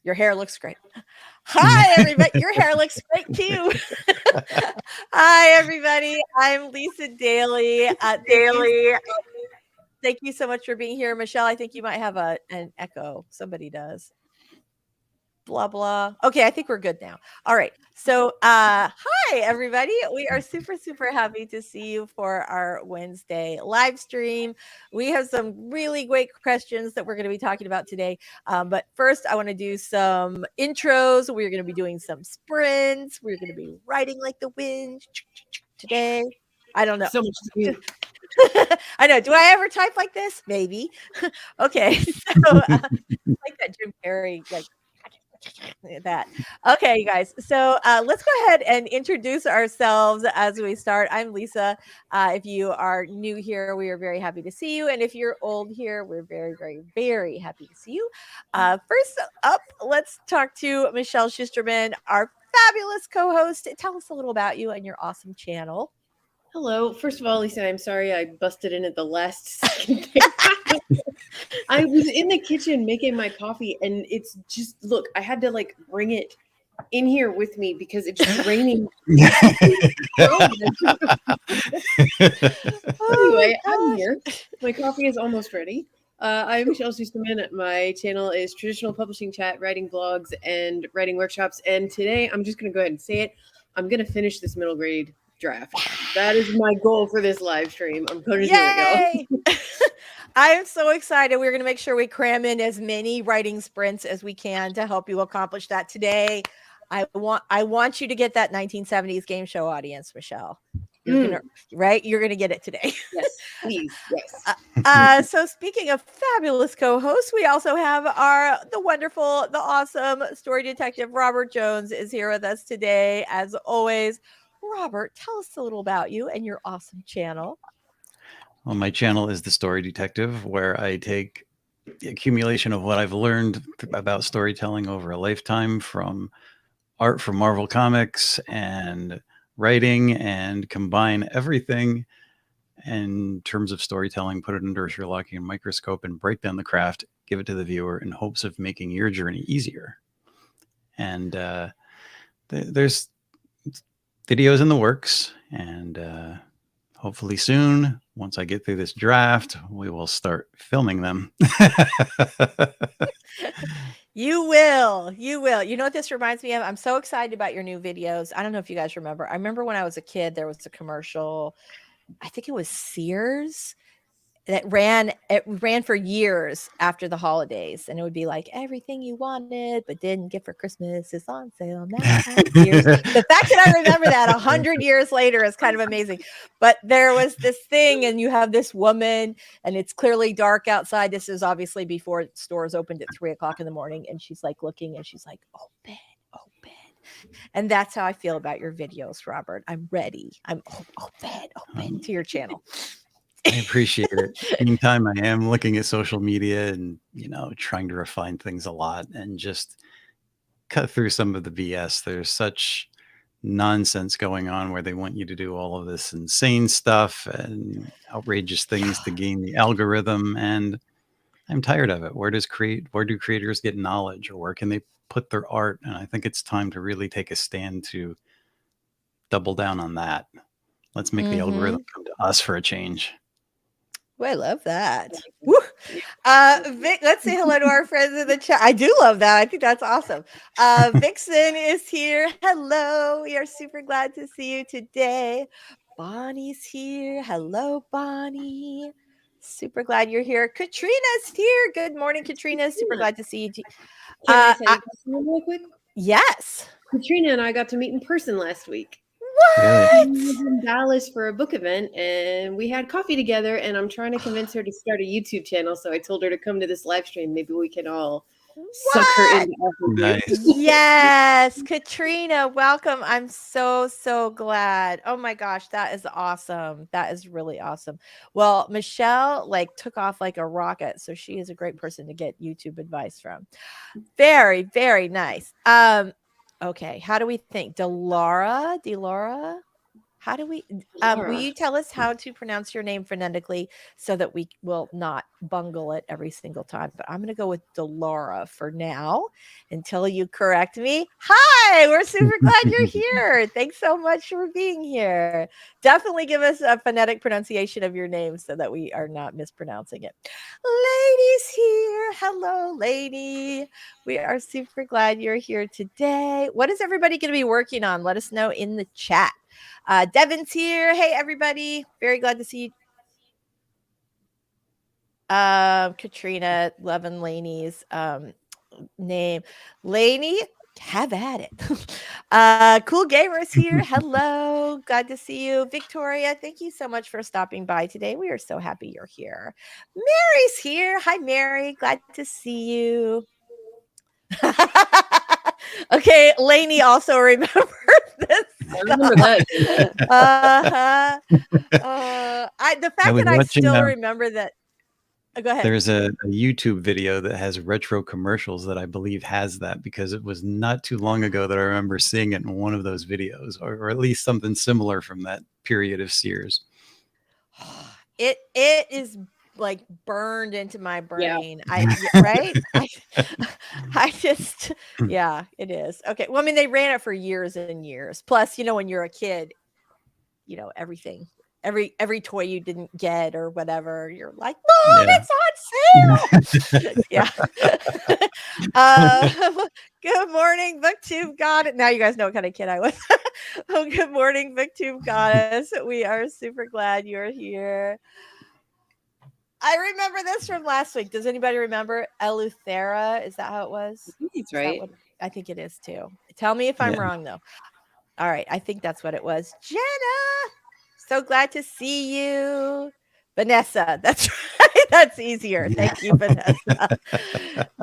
Your hair looks great. Hi, everybody. Your hair looks great too. Hi, everybody. I'm Lisa Daly. Thank you so much for being here. Michelle, I think you might have an echo. Somebody does. Blah, blah. Okay, I think we're good now. All right. So, hi, everybody. We are super, super happy to see you for our Wednesday live stream. We have some really great questions that we're going to be talking about today. But first, I want to do some intros. We're going to be doing some sprints. We're going to be riding like the wind today. I don't know. So much to do. I know. Do I ever type like this? Maybe. Okay. So, like that Jim Carrey, like that. Okay, you guys. So let's go ahead and introduce ourselves as we start. I'm Lisa. If you are new here, we are very happy to see you. And if you're old here, we're very, very, very happy to see you. First up, let's talk to Michelle Schusterman, our fabulous co-host. Tell us a little about you and your awesome channel. Hello. First of all, Lisa, I'm sorry I busted in at the last second. I was in the kitchen making my coffee, and it's just, look, I had to like bring it in here with me because it's just raining. Anyway, I'm here. My coffee is almost ready. I'm Michelle Schusterman. My channel is Traditional Publishing Chat, writing blogs, and writing workshops. And today, I'm just going to go ahead and say it. I'm going to finish this middle grade draft. That is my goal for this live stream. I'm going to do it. I am so excited. We're going to make sure we cram in as many writing sprints as we can to help you accomplish that today. I want you to get that 1970s game show audience, Michelle. You're gonna get it today. Yes, please. Yes. So speaking of fabulous co-hosts, we also have the wonderful, the awesome story detective Robert Jones is here with us today, as always. Robert, tell us a little about you and your awesome channel. Well, my channel is The Story Detective, where I take the accumulation of what I've learned about storytelling over a lifetime, from art from Marvel Comics and writing, and combine everything in terms of storytelling, put it under a Sherlockian microscope, and break down the craft, give it to the viewer in hopes of making your journey easier. And there's videos in the works, and hopefully soon, once I get through this draft, we will start filming them. You will. You know what this reminds me of? I'm so excited about your new videos. I don't know if you guys remember. I remember when I was a kid, there was a commercial. I think it was Sears that ran for years after the holidays, and it would be like, everything you wanted but didn't get for Christmas is on sale now. The fact that I remember that 100 years later is kind of amazing. But there was this thing, and you have this woman, and it's clearly dark outside. This is obviously before stores opened at 3:00 in the morning, and she's like looking, and she's like, open. And that's how I feel about your videos, Robert. I'm ready. I'm open to your channel. I appreciate it. Meantime, I am looking at social media and, trying to refine things a lot and just cut through some of the BS. There's such nonsense going on where they want you to do all of this insane stuff and outrageous things to gain the algorithm. And I'm tired of it. Where do creators get knowledge, or where can they put their art? And I think it's time to really take a stand to double down on that. Let's make the algorithm come to us for a change. Oh, I love that. Woo. Vic, let's say hello to our friends in the chat. I do love that. I think that's awesome. Vixen is here. Hello. We are super glad to see you today. Bonnie's here. Hello, Bonnie. Super glad you're here. Katrina's here. Good morning, Katrina. Super glad to see you. Can I say something real quick? Yes. Katrina and I got to meet in person last week. What? We was in Dallas for a book event, and we had coffee together, and I'm trying to convince her to start a YouTube channel. So I told her to come to this live stream. Maybe we can all suck her into our Nice. Yes, Katrina, welcome. I'm so glad. Oh my gosh, that is awesome. That is really awesome. Well, Michelle took off like a rocket, so she is a great person to get YouTube advice from. Very, very nice. Okay, how do we think? Delora? How do we will Laura. you tell us how to pronounce your name phonetically so that we will not bungle it every single time? But I'm going to go with Delara for now until you correct me. Hi, we're super glad you're here. Thanks so much for being here. Definitely give us a phonetic pronunciation of your name so that we are not mispronouncing it. Lady's here. Hello, lady. We are super glad you're here today. What is everybody going to be working on? Let us know in the chat. Devin's here. Hey, everybody. Very glad to see you. Katrina, loving Laney's name. Laney, have at it. Cool Gamers here. Hello. Glad to see you. Victoria, thank you so much for stopping by today. We are so happy you're here. Mary's here. Hi, Mary. Glad to see you. Okay, Lainey also remembers this. I remember that. The fact that I still remember that. Go ahead. There's a YouTube video that has retro commercials that I believe has that, because it was not too long ago that I remember seeing it in one of those videos, or at least something similar from that period of Sears. It is like burned into my brain. Yeah. Right? I just, yeah, it is. Okay. Well, I mean, they ran it for years and years. Plus, when you're a kid, everything, every toy you didn't get or whatever, you're like, Mom, it's on sale. Yeah. Good morning, BookTube Goddess. Now you guys know what kind of kid I was. Oh, good morning, BookTube Goddess. We are super glad you're here. I remember this from last week. Does anybody remember Eleuthera? Is that how it was? I think it's right. I think it is too. Tell me if I'm wrong, though. All right. I think that's what it was. Jenna, so glad to see you. Vanessa, that's right. That's easier. Thank you, Vanessa.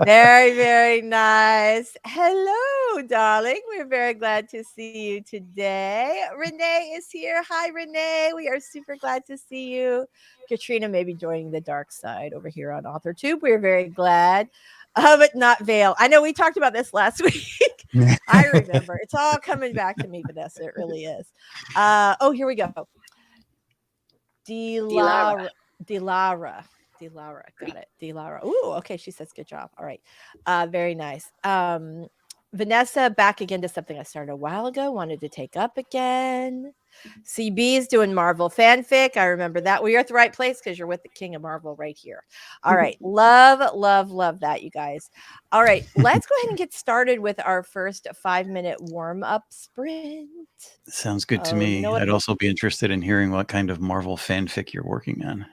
Very, very nice. Hello, darling. We're very glad to see you today. Renee is here. Hi, Renee. We are super glad to see you. Katrina may be joining the dark side over here on AuthorTube. We're very glad. But not Vale. I know we talked about this last week. I remember. It's all coming back to me, Vanessa. It really is. Oh, here we go. Delara. Got it. Delara. Ooh, okay. She says good job. All right. Very nice. Vanessa, back again to something I started a while ago, wanted to take up again. CB is doing Marvel fanfic. I remember that. Well, you're at the right place because you're with the king of Marvel right here. All right. Love that, you guys. All right. Let's go ahead and get started with our first 5-minute warm-up sprint. Sounds good to me. I'd also be interested in hearing what kind of Marvel fanfic you're working on.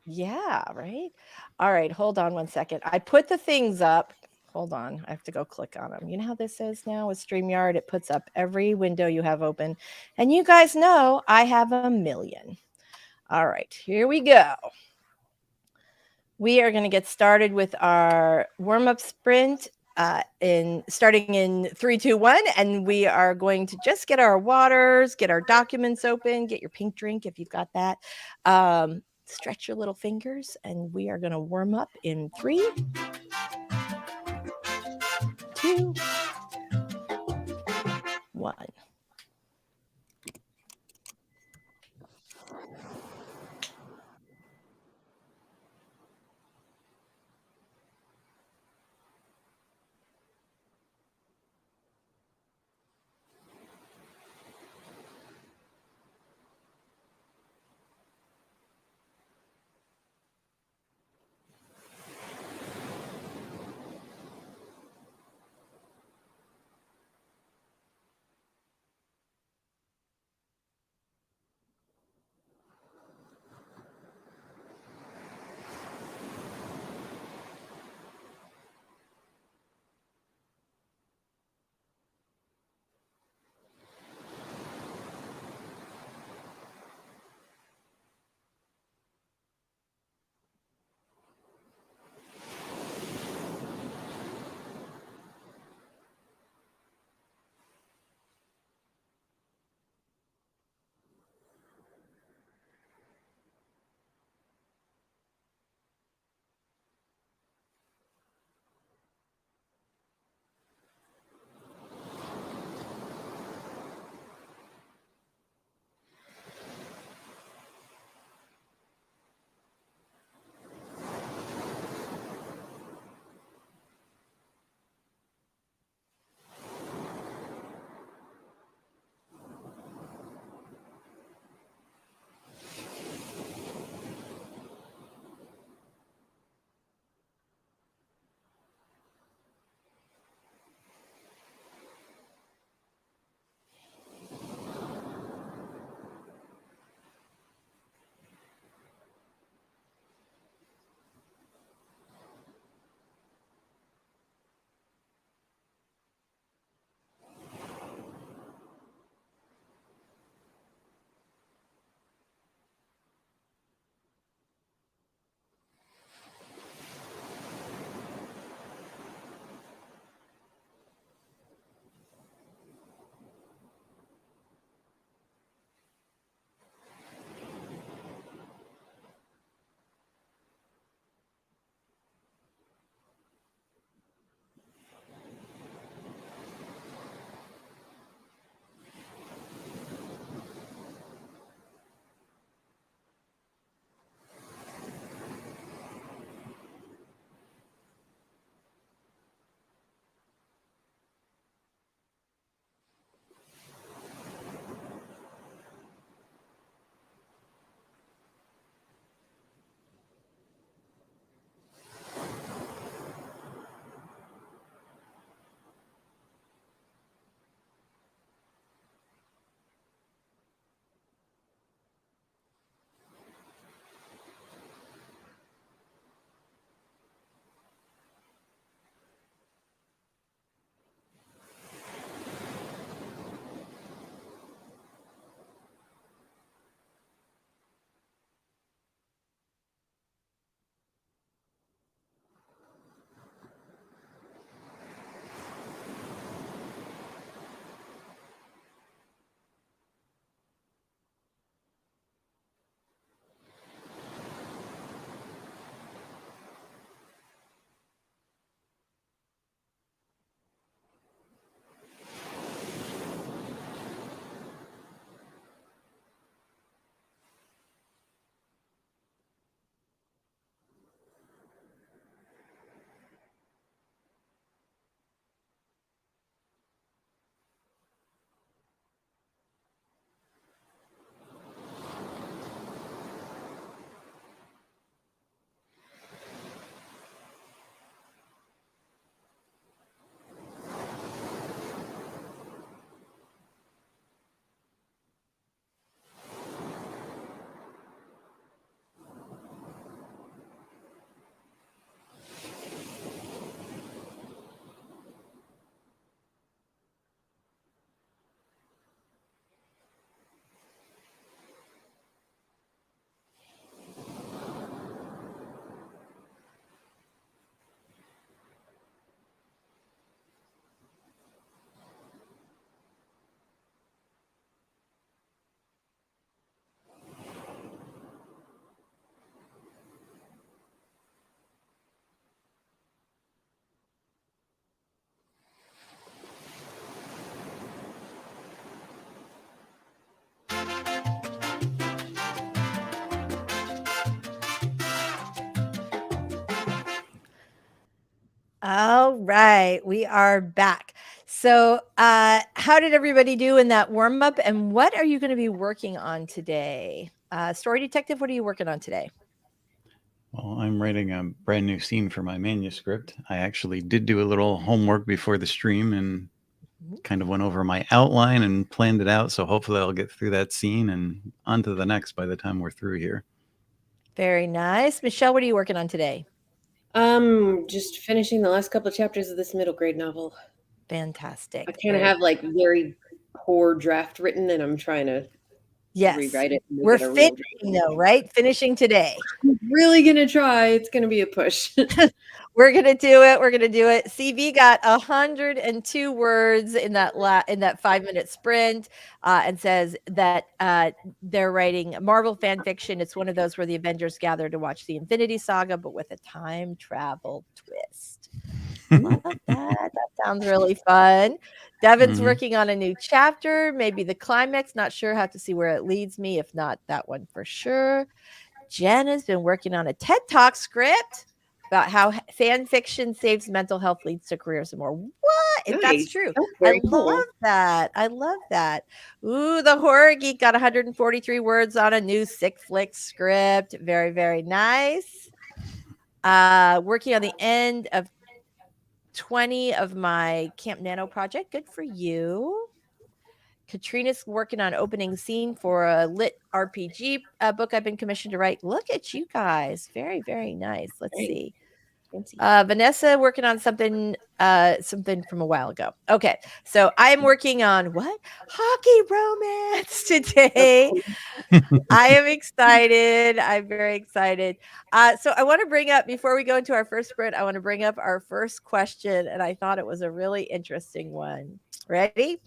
Yeah, right. All right. Hold on one second. I put the things up. Hold on. I have to go click on them. You know how this is now with StreamYard? It puts up every window you have open. And you guys know I have a million. All right. Here we go. We are going to get started with our warm-up sprint starting in 3, 2, 1. And we are going to just get our waters, get our documents open, get your pink drink if you've got that. Stretch your little fingers, and we are going to warm up in 3, 2, 1. All right, we are back. So, how did everybody do in that warm up? And what are you going to be working on today? Story Detective, what are you working on today? Well, I'm writing a brand new scene for my manuscript. I actually did do a little homework before the stream and kind of went over my outline and planned it out. So hopefully I'll get through that scene and on to the next by the time we're through here. Very nice. Michelle, what are you working on today? Just finishing the last couple of chapters of this middle grade novel. Fantastic. I kind of have like very poor draft written, and I'm trying to rewrite it. And We're finishing though, right? Finishing today. I'm really gonna try. It's gonna be a push. We're gonna do it. We're gonna do it. CV got 102 words in that 5-minute sprint, and says that they're writing Marvel fan fiction. It's one of those where the Avengers gather to watch the Infinity Saga, but with a time travel twist. Love that. That sounds really fun. Devin's working on a new chapter, maybe the climax. Not sure. Have to see where it leads me. If not, that one for sure. Jen has been working on a TED Talk script about how fan fiction saves mental health, leads to careers, and more. What? If that's true. That's love that. I love that. Ooh, the Horror Geek got 143 words on a new sick flick script. Very, very nice. Working on the end of 20 of my Camp Nano project. Good for you. Katrina's working on opening scene for a lit RPG book I've been commissioned to write. Look at you guys. Very, very nice. Let's see. Vanessa working on something from a while ago. Okay. So I'm working on what? Hockey romance today. I am excited. I'm very excited. So I want to bring up, before we go into our first sprint, I want to bring up our first question. And I thought it was a really interesting one. Ready?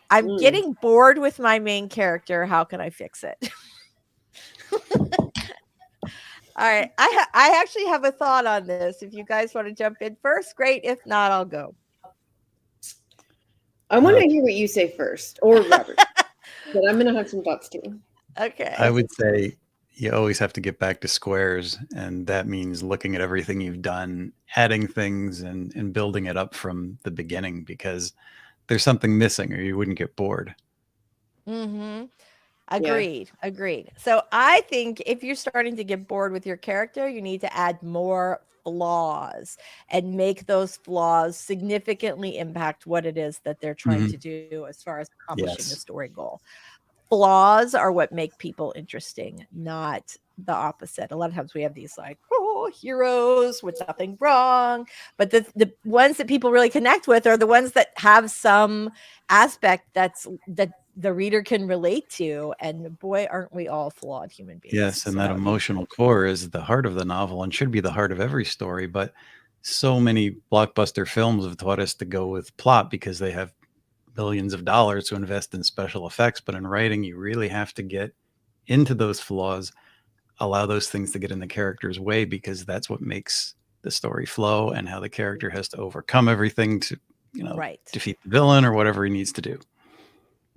I'm getting bored with my main character. How can I fix it? All right. I actually have a thought on this. If you guys want to jump in first, great. If not, I'll go. I want to hear what you say first, or Robert. But I'm going to have some thoughts too. Okay. I would say you always have to get back to squares, and that means looking at everything you've done, adding things, and building it up from the beginning, because there's something missing or you wouldn't get bored. Agreed. So I think if you're starting to get bored with your character, you need to add more flaws and make those flaws significantly impact what it is that they're trying to do as far as accomplishing the story goal. Flaws are what make people interesting, not the opposite. A lot of times we have these like, heroes with nothing wrong, but the ones that people really connect with are the ones that have some aspect that the reader can relate to. And boy, aren't we all flawed human beings. Yes, and that emotional core is the heart of the novel and should be the heart of every story. But so many blockbuster films have taught us to go with plot because they have billions of dollars to invest in special effects. But in writing, you really have to get into those flaws, allow those things to get in the character's way, because that's what makes the story flow, and how the character has to overcome everything to, defeat the villain or whatever he needs to do.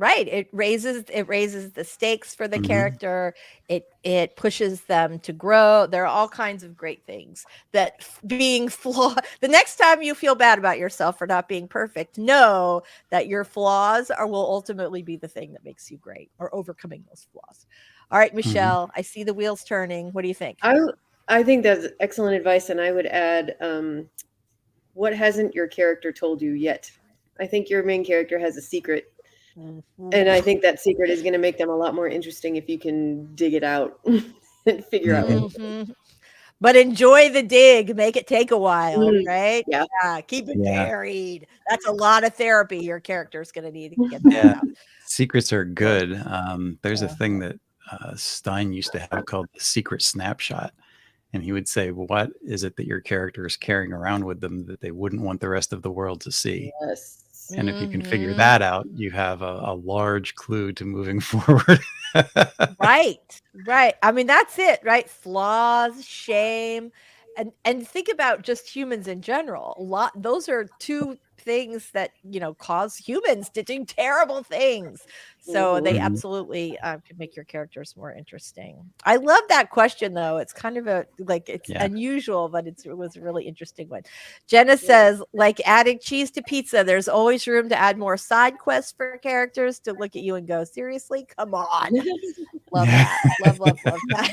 Right. It raises the stakes for the character. It pushes them to grow. There are all kinds of great things that being flawed. The next time you feel bad about yourself for not being perfect, know that your flaws will ultimately be the thing that makes you great, or overcoming those flaws. All right, Michelle, I see the wheels turning. What do you think? I think that's excellent advice. And I would add, what hasn't your character told you yet? I think your main character has a secret. And I think that secret is going to make them a lot more interesting if you can dig it out and figure out what. But enjoy the dig. Make it take a while, right? Yeah. Keep it buried. That's a lot of therapy your character is going to need to get that out. Secrets are good. There's a thing that Stein used to have called the secret snapshot. And he would say, what is it that your character is carrying around with them that they wouldn't want the rest of the world to see? Yes. And if you can figure that out, you have a large clue to moving forward. Right. I mean, that's it, right? Flaws, shame, and think about just humans in general. Those are two things that, you know, cause humans to do terrible things. So they Mhm. absolutely can make your characters more interesting. I love that question though. It's kind of a like it's Yeah. unusual, but it was a really interesting one. Jenna says, like adding cheese to pizza, there's always room to add more side quests for characters to look at you and go, seriously, come on. Love that. Love that.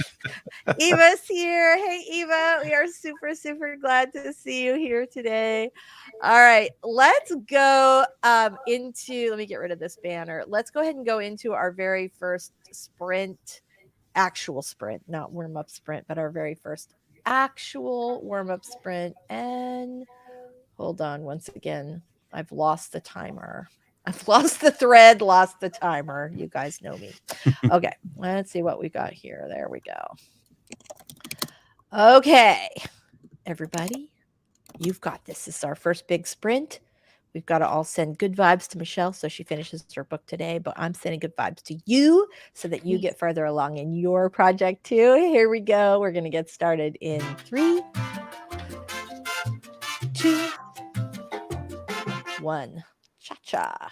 Eva's here. Hey, Eva. We are super, super glad to see you here today. All right. Let's go into, let me get rid of this banner. Let's go ahead and go into our very first sprint, actual sprint, not warm up sprint, but our very first actual warm up sprint. And hold on once again. I've lost the timer. I've lost the thread, lost the timer. You guys know me. Okay. Let's see what we got here. There we go. Okay, everybody, you've got this. This is our first big sprint. We've got to all send good vibes to Michelle so she finishes her book today, but I'm sending good vibes to you so that you get further along in your project too. Here we go. We're going to get started in 3, 2, 1. Cha-cha.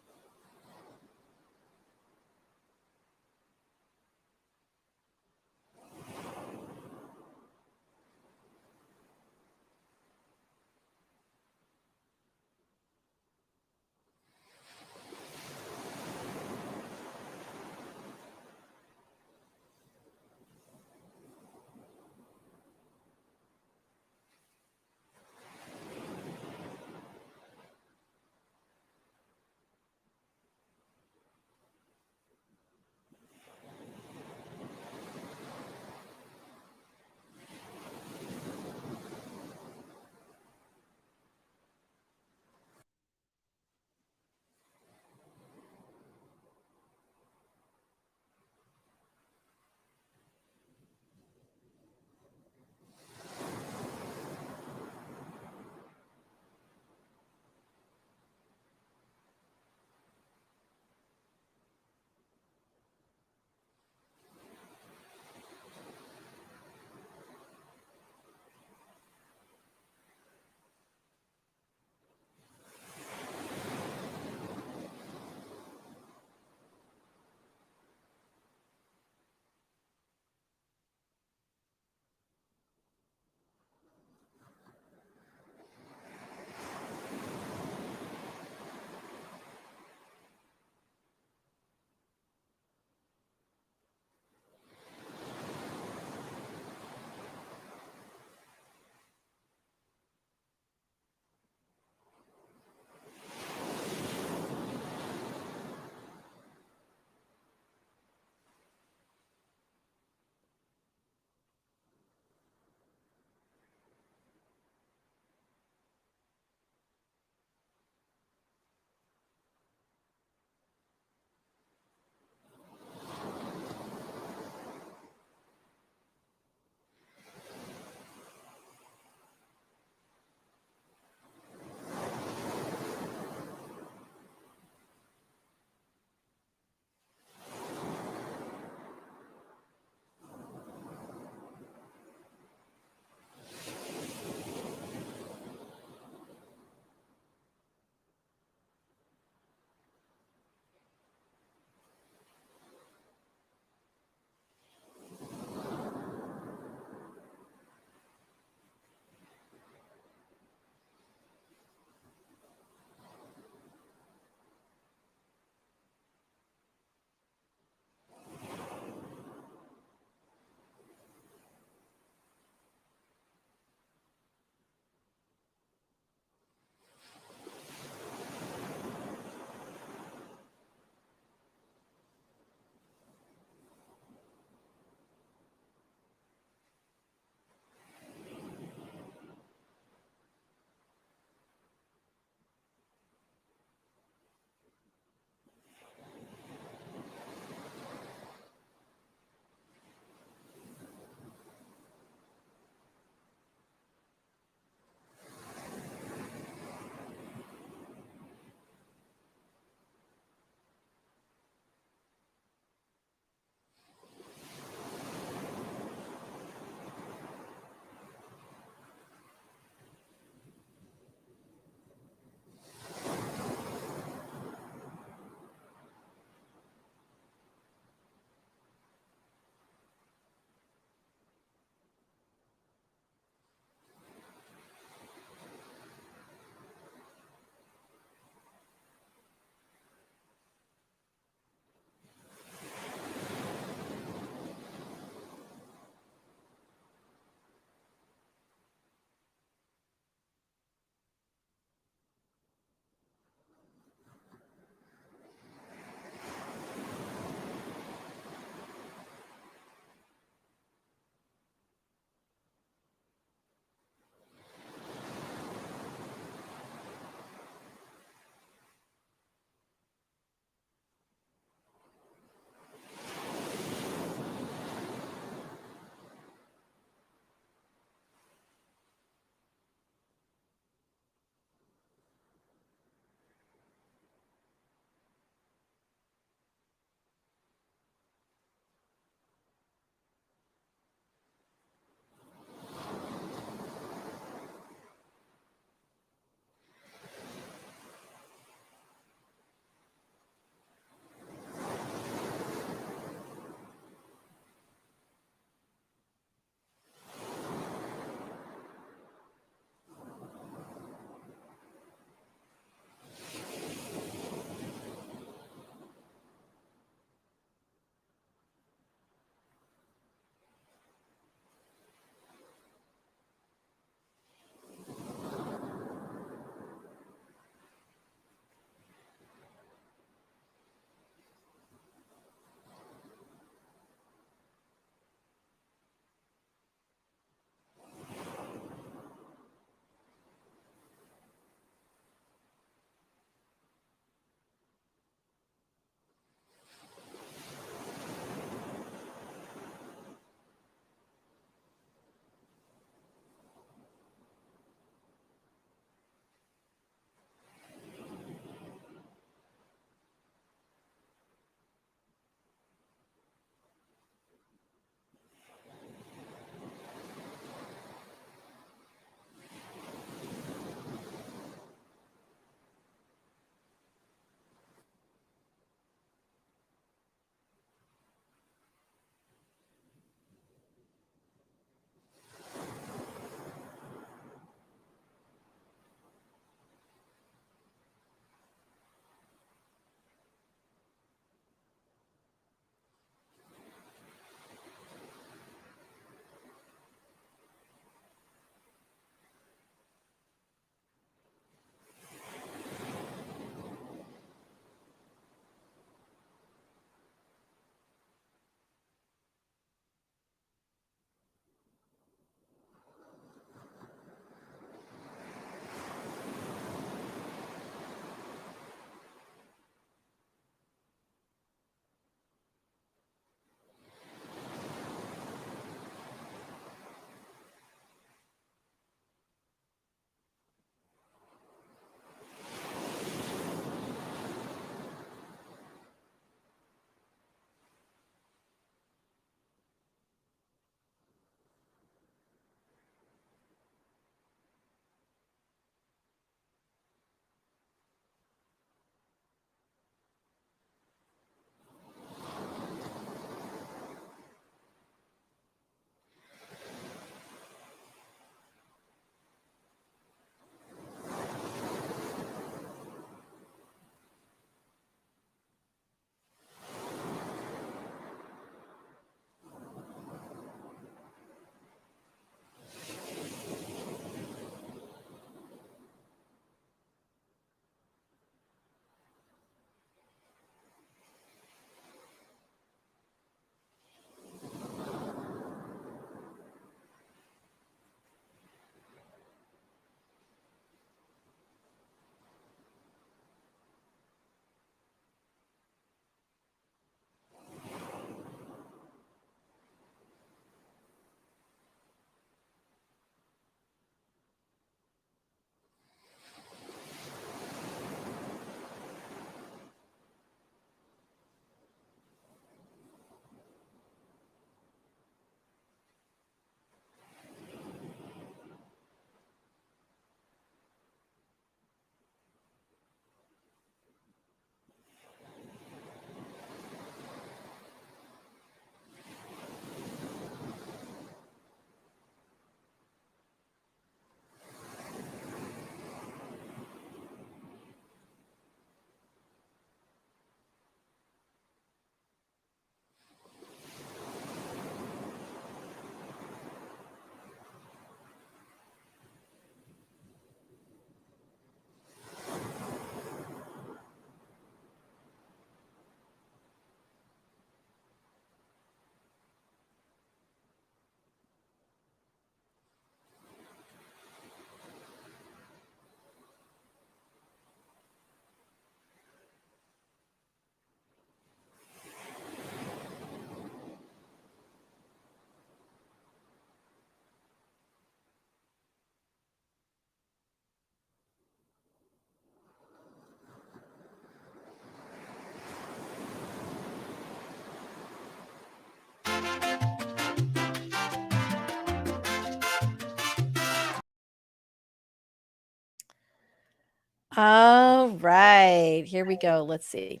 All right, here we go. Let's see.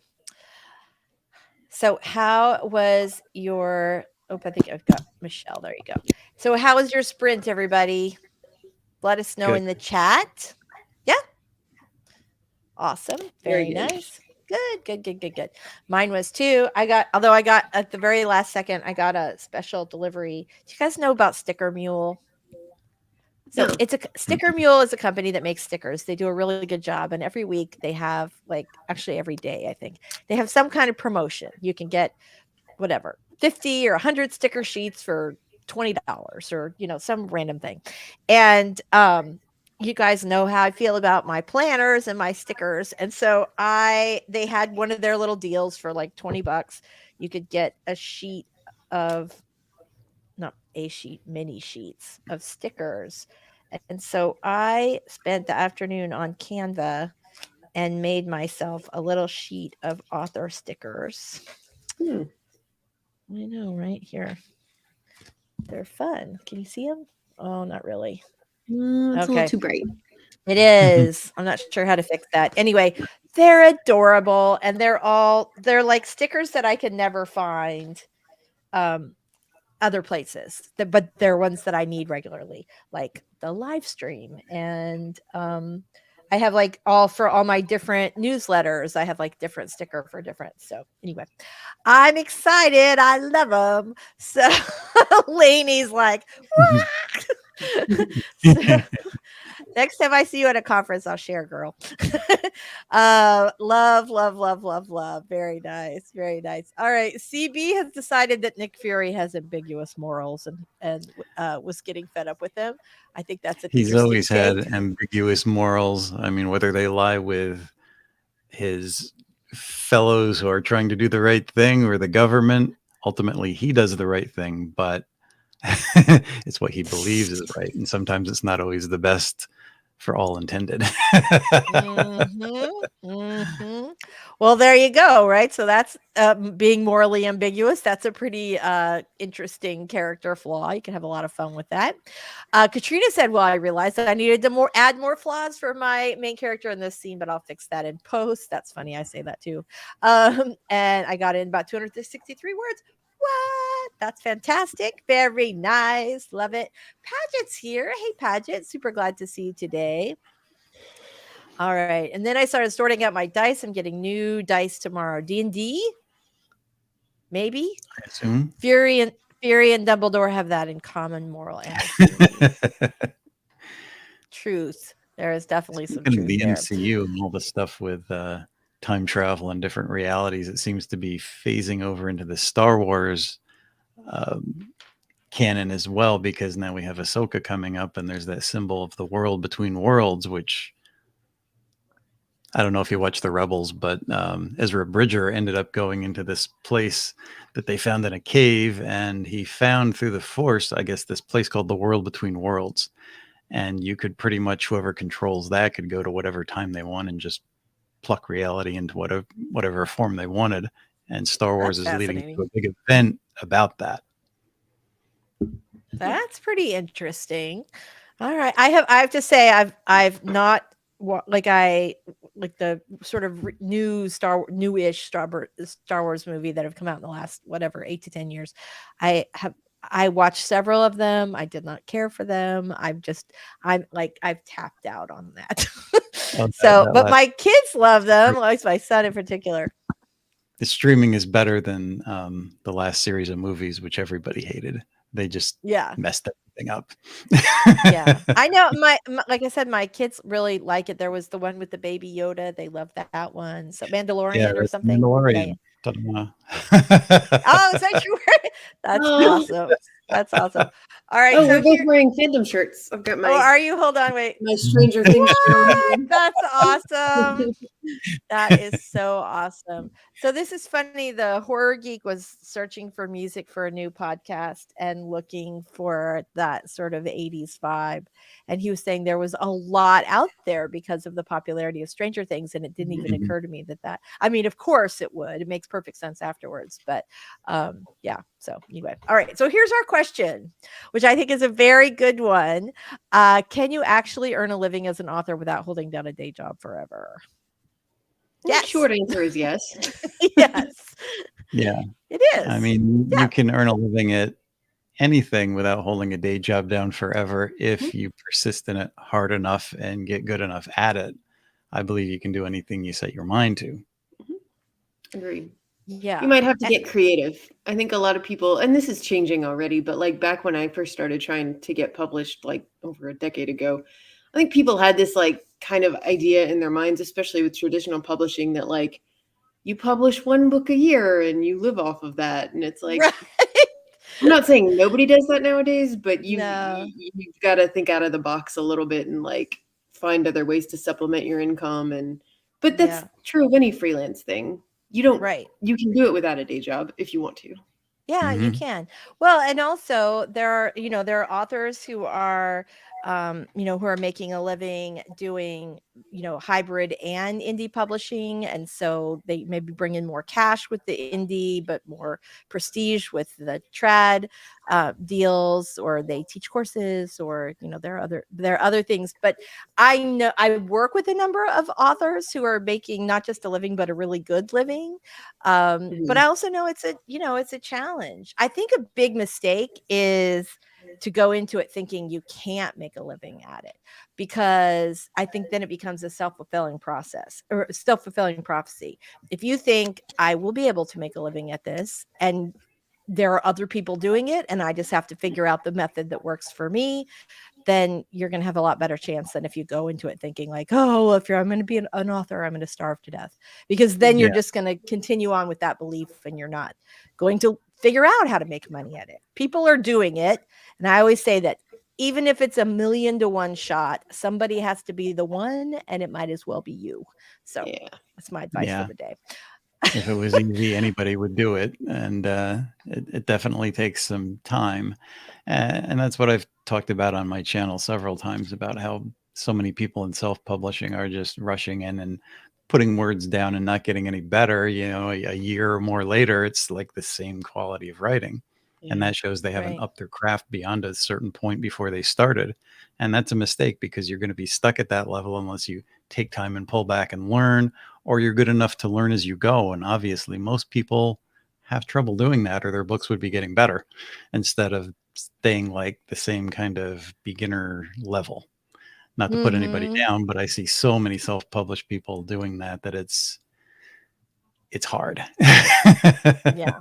So, how was your? Oh, I think I've got Michelle. There you go. So, how was your sprint, everybody? Let us know Good. in the chat. Yeah. Awesome. Very Very good. nice. Good. Mine was too. Although I got at the very last second, I got a special delivery. Do you guys know about Sticker Mule? So No. it's Sticker Mule is a company that makes stickers. They do a really good job, and every week they have, like, actually every day, I think they have some kind of promotion. You can get whatever 50 or 100 sticker sheets for $20, or some random thing. And you guys know how I feel about my planners and my stickers, and so they had one of their little deals for like $20. You could get a sheet of, not a sheet, mini sheets of stickers. And so I spent the afternoon on Canva and made myself a little sheet of author stickers. Hmm. I know, right here. They're fun. Can you see them? Oh, not really. It's a little too bright. It is. I'm not sure how to fix that. Anyway, they're adorable, and they're like stickers that I could never find other places, but they're ones that I need regularly, like the LiveStream. And I have like for all my different newsletters, I have like different sticker for different. So anyway, I'm excited. I love them. So Lainey's like, so, next time I see you at a conference, I'll share, girl. Love. Very nice. All right. CB has decided that Nick Fury has ambiguous morals and was getting fed up with him. I think that's an He's interesting always take. had ambiguous morals. I mean, whether they lie with his fellows who are trying to do the right thing or the government, ultimately he does the right thing, but it's what he believes is right. And sometimes it's not always the best for all intended. Well, there you go. Right. So that's being morally ambiguous. That's a pretty interesting character flaw. You can have a lot of fun with that. Katrina said, well, I realized that I needed to add more flaws for my main character in this scene, but I'll fix that in post. That's funny. I say that too. And I got in about 263 words. What? That's fantastic. Very nice. Love it. Paget's here. Hey, Paget. Super glad to see you today. All right. And then I started sorting out my dice. I'm getting new dice tomorrow. D&D? Maybe? I assume. Fury and Dumbledore have that in common, moral ambiguity. Truth. There is definitely some truth the there. MCU and all the stuff with time travel and different realities, it seems to be phasing over into the Star Wars canon as well, because now we have Ahsoka coming up, and there's that symbol of the world between worlds, which I don't know if you watch the Rebels, but Ezra Bridger ended up going into this place that they found in a cave, and he found through the Force, I guess, this place called the world between worlds. And you could pretty much, whoever controls that could go to whatever time they want and just pluck reality into whatever form they wanted. And Star Wars is leading to a big event about that. That's pretty interesting. All right. I have to say, I've not like the sort of newish Star Wars movie that have come out in the last 8 to 10 years. I watched several of them. I did not care for them. I've tapped out on that. But my kids love them. At least my son in particular. The streaming is better than the last series of movies, which everybody hated. They just messed everything up. Yeah, I know. Like I said, my kids really like it. There was the one with the baby Yoda. They love that one. So Mandalorian or something. Mandalorian. Yeah. Oh, is that true? That's awesome. That's awesome. All right. Oh, we're both wearing fandom shirts. I've got my. Oh, are you? Hold on, wait. My Stranger Things. That's awesome. That is so awesome. So this is funny. The Horror Geek was searching for music for a new podcast and looking for that sort of 80s vibe. And he was saying there was a lot out there because of the popularity of Stranger Things. And it didn't even occur to me that I mean, of course it would. It makes perfect sense afterwards. But yeah. So anyway. All right. So here's our question question, which I think is a very good one. Can you actually earn a living as an author without holding down a day job forever? Yes. Short answer is yes. Yes. Yeah. It is. I mean, you can earn a living at anything without holding a day job down forever if you persist in it hard enough and get good enough at it. I believe you can do anything you set your mind to. Agreed. Yeah. You might have to get creative. I think a lot of people, and this is changing already, but like back when I first started trying to get published like over a decade ago, I think people had this like kind of idea in their minds, especially with traditional publishing, that like you publish one book a year and you live off of that. And it's like, Right. I'm not saying nobody does that nowadays, but you've got to think out of the box a little bit and like find other ways to supplement your income. But that's true of any freelance thing. You can do it without a day job if you want to. Yeah, you can. Well, and also there are authors who are, who are making a living doing, hybrid and indie publishing. And so they maybe bring in more cash with the indie, but more prestige with the trad deals, or they teach courses, or, there are other things. But I know I work with a number of authors who are making not just a living, but a really good living. But I also know it's a challenge. I think a big mistake is to go into it thinking you can't make a living at it, because I think then it becomes a self-fulfilling process or self-fulfilling prophecy. If you think I will be able to make a living at this, and there are other people doing it, and I just have to figure out the method that works for me, then you're going to have a lot better chance than if you go into it thinking like, oh, I'm going to be an author, I'm going to starve to death, because then you're just going to continue on with that belief, and you're not going to figure out how to make money at it. People are doing it. And I always say that even if it's 1,000,000 to 1 shot, somebody has to be the one, and it might as well be you. So that's my advice for the day. If it was easy, anybody would do it. And it definitely takes some time. And that's what I've talked about on my channel several times, about how so many people in self-publishing are just rushing in and putting words down and not getting any better. A year or more later, it's like the same quality of writing. And that shows they haven't upped their craft beyond a certain point before they started. And that's a mistake, because you're going to be stuck at that level unless you take time and pull back and learn, or you're good enough to learn as you go. And obviously most people have trouble doing that, or their books would be getting better instead of staying like the same kind of beginner level. Not to put anybody down, but I see so many self-published people doing that it's hard. Yeah,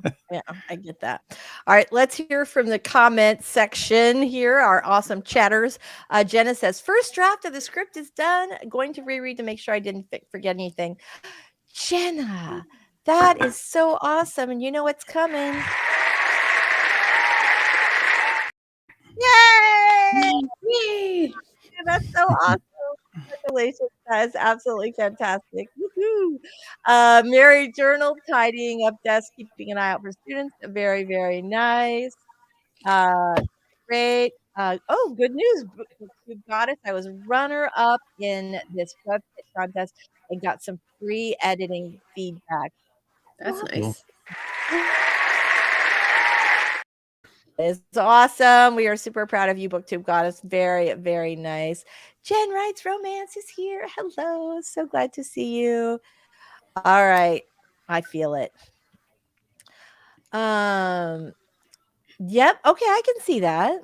I get that. All right, let's hear from the comment section here, our awesome chatters. Jenna says, first draft of the script is done. Going to reread to make sure I didn't forget anything. Jenna, that is so awesome. And you know what's coming. Yay! Yay! That's so awesome. Congratulations. That is absolutely fantastic. Woohoo! Mary Journal, tidying up desk, keeping an eye out for students. Very, very nice. Great. Oh, good news. Booktube Goddess. I was runner up in this web contest and got some free editing feedback. That's nice. It's awesome. We are super proud of you, Booktube Goddess. Very, very nice. Jen Wrights Romance is here. Hello. So glad to see you. All right. I feel it. Yep. Okay, I can see that.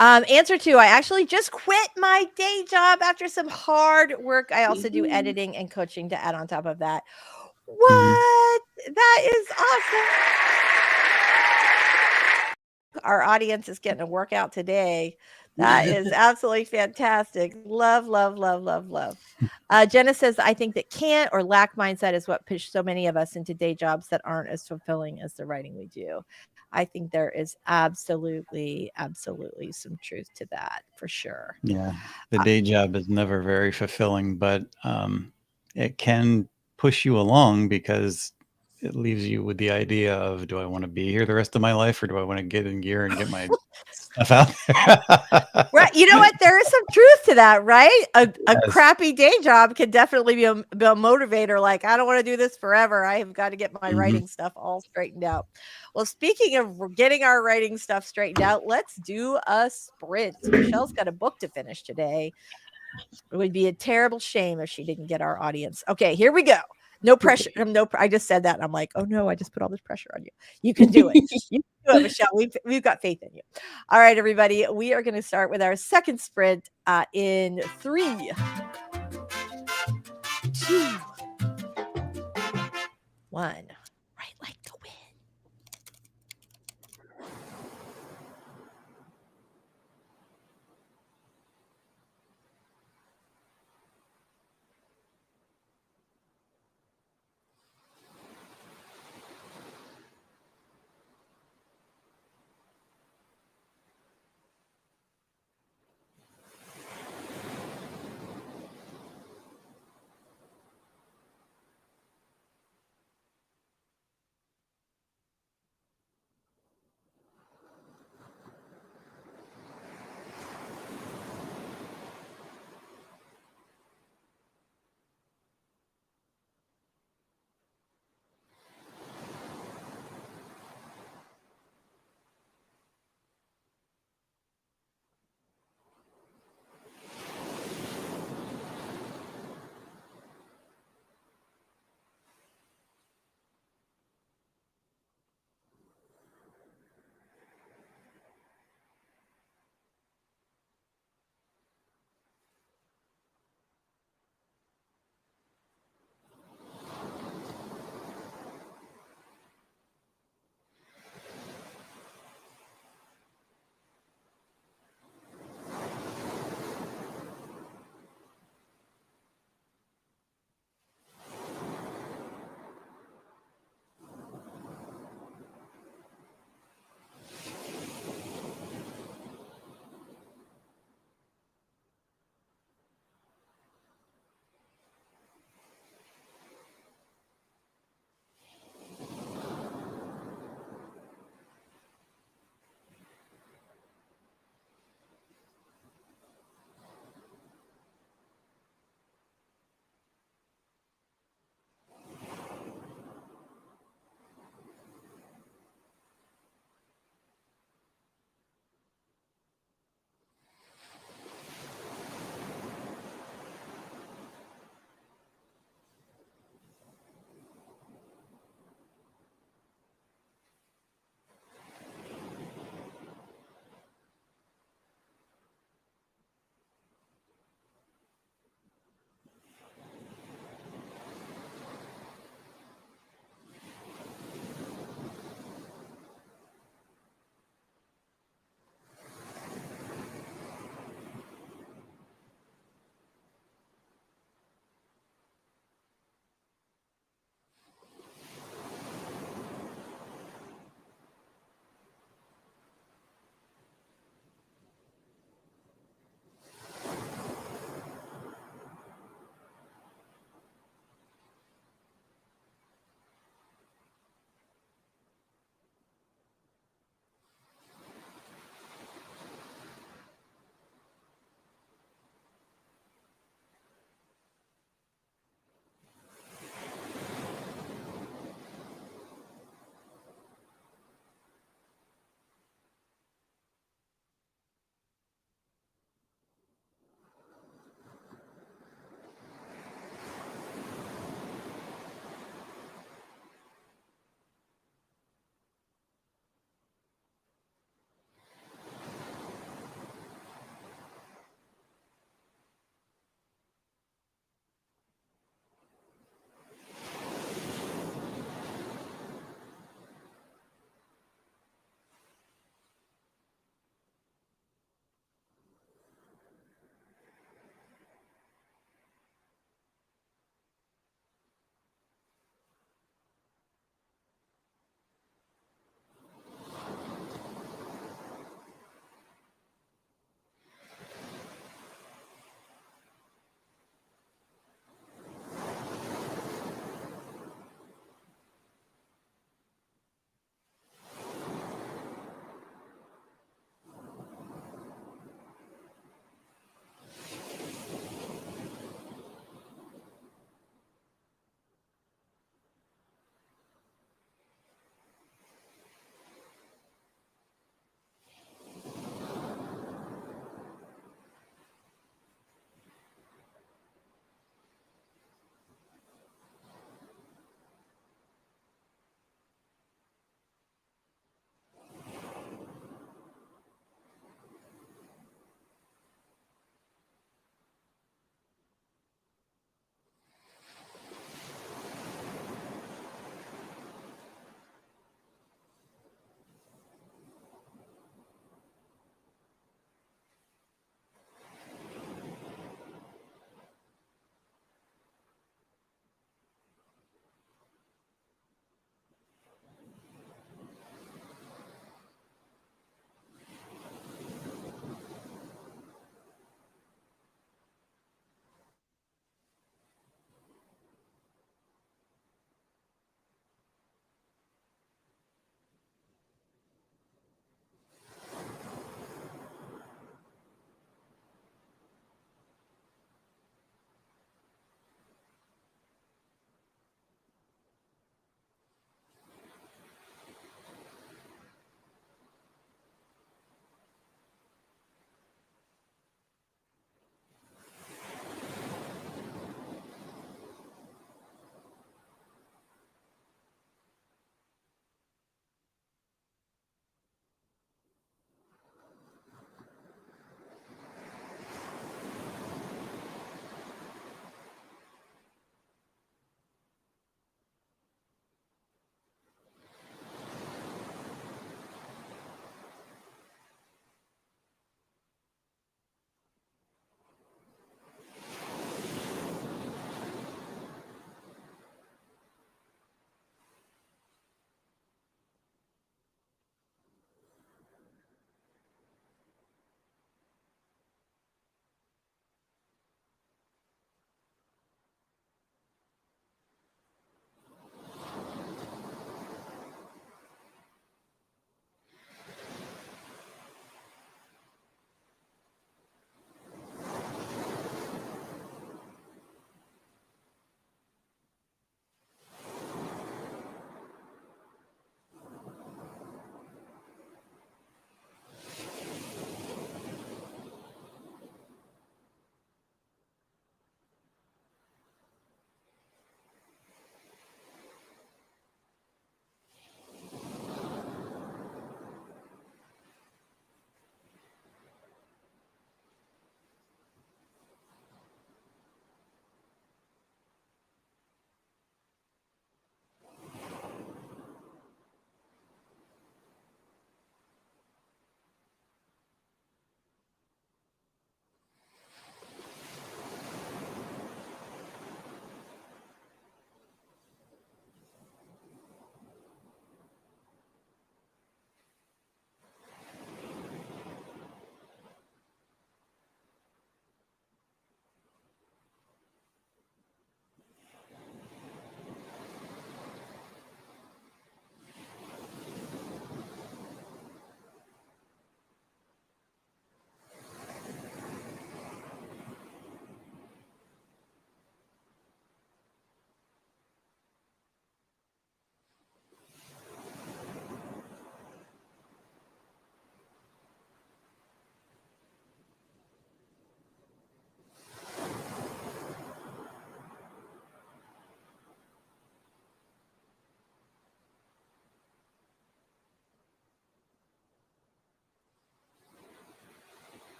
Answer 2, I actually just quit my day job after some hard work. I also do editing and coaching to add on top of that. What? That is awesome. Our audience is getting a workout today. That is absolutely fantastic. Love, love, love, love, love. Jenna says, I think that can't or lack mindset is what pushed so many of us into day jobs that aren't as fulfilling as the writing we do. I think there is absolutely, absolutely some truth to that, for sure. Yeah, the day job is never very fulfilling, but it can push you along, because it leaves you with the idea of, do I want to be here the rest of my life, or do I want to get in gear and get my stuff out there? Right. You know what? There is some truth to that, right? A Yes. crappy day job can definitely be a motivator. Like, I don't want to do this forever. I have got to get my writing stuff all straightened out. Well, speaking of getting our writing stuff straightened out, let's do a sprint. Michelle's got a book to finish today. It would be a terrible shame if she didn't get our audience. Okay, here we go. No pressure. I just said that, and I'm like, oh no, I just put all this pressure on you. You can do it. You can do it, Michelle. We've got faith in you. All right, everybody. We are going to start with our second sprint in 3, 2, 1. Right like the wind.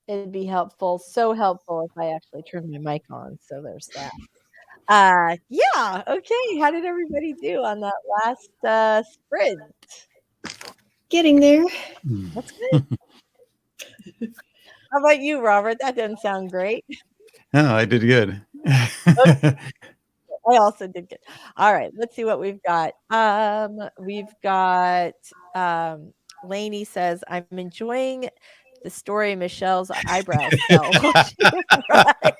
It'd be helpful, so helpful if I actually turned my mic on. So there's that. Yeah. Okay. How did everybody do on that last sprint? Getting there. That's good. How about you, Robert? That doesn't sound great. No, I did good. Okay, I also did good. All right, let's see what we've got. We've got Lainey says, I'm enjoying the story of Michelle's eyebrows fell while she was right.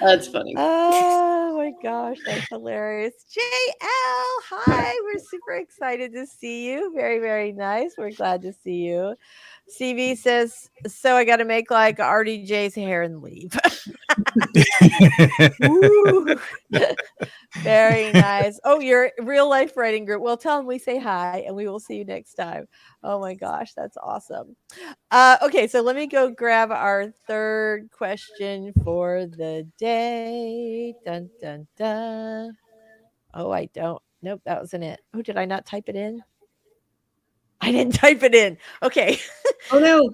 That's funny. Oh my gosh, that's hilarious. JL, hi. We're super excited to see you. Very, very nice. We're glad to see you. CV says, so I got to make like RDJ's hair and leave. Ooh. Very nice. Oh, your real life writing group. Well, tell them we say hi and we will see you next time. Oh my gosh, that's awesome. Okay, so let me go grab our third question for the day. Dun dun dun. Oh, I don't. Nope, that wasn't it. Oh, did I not type it in? I didn't type it in. Okay. Oh no.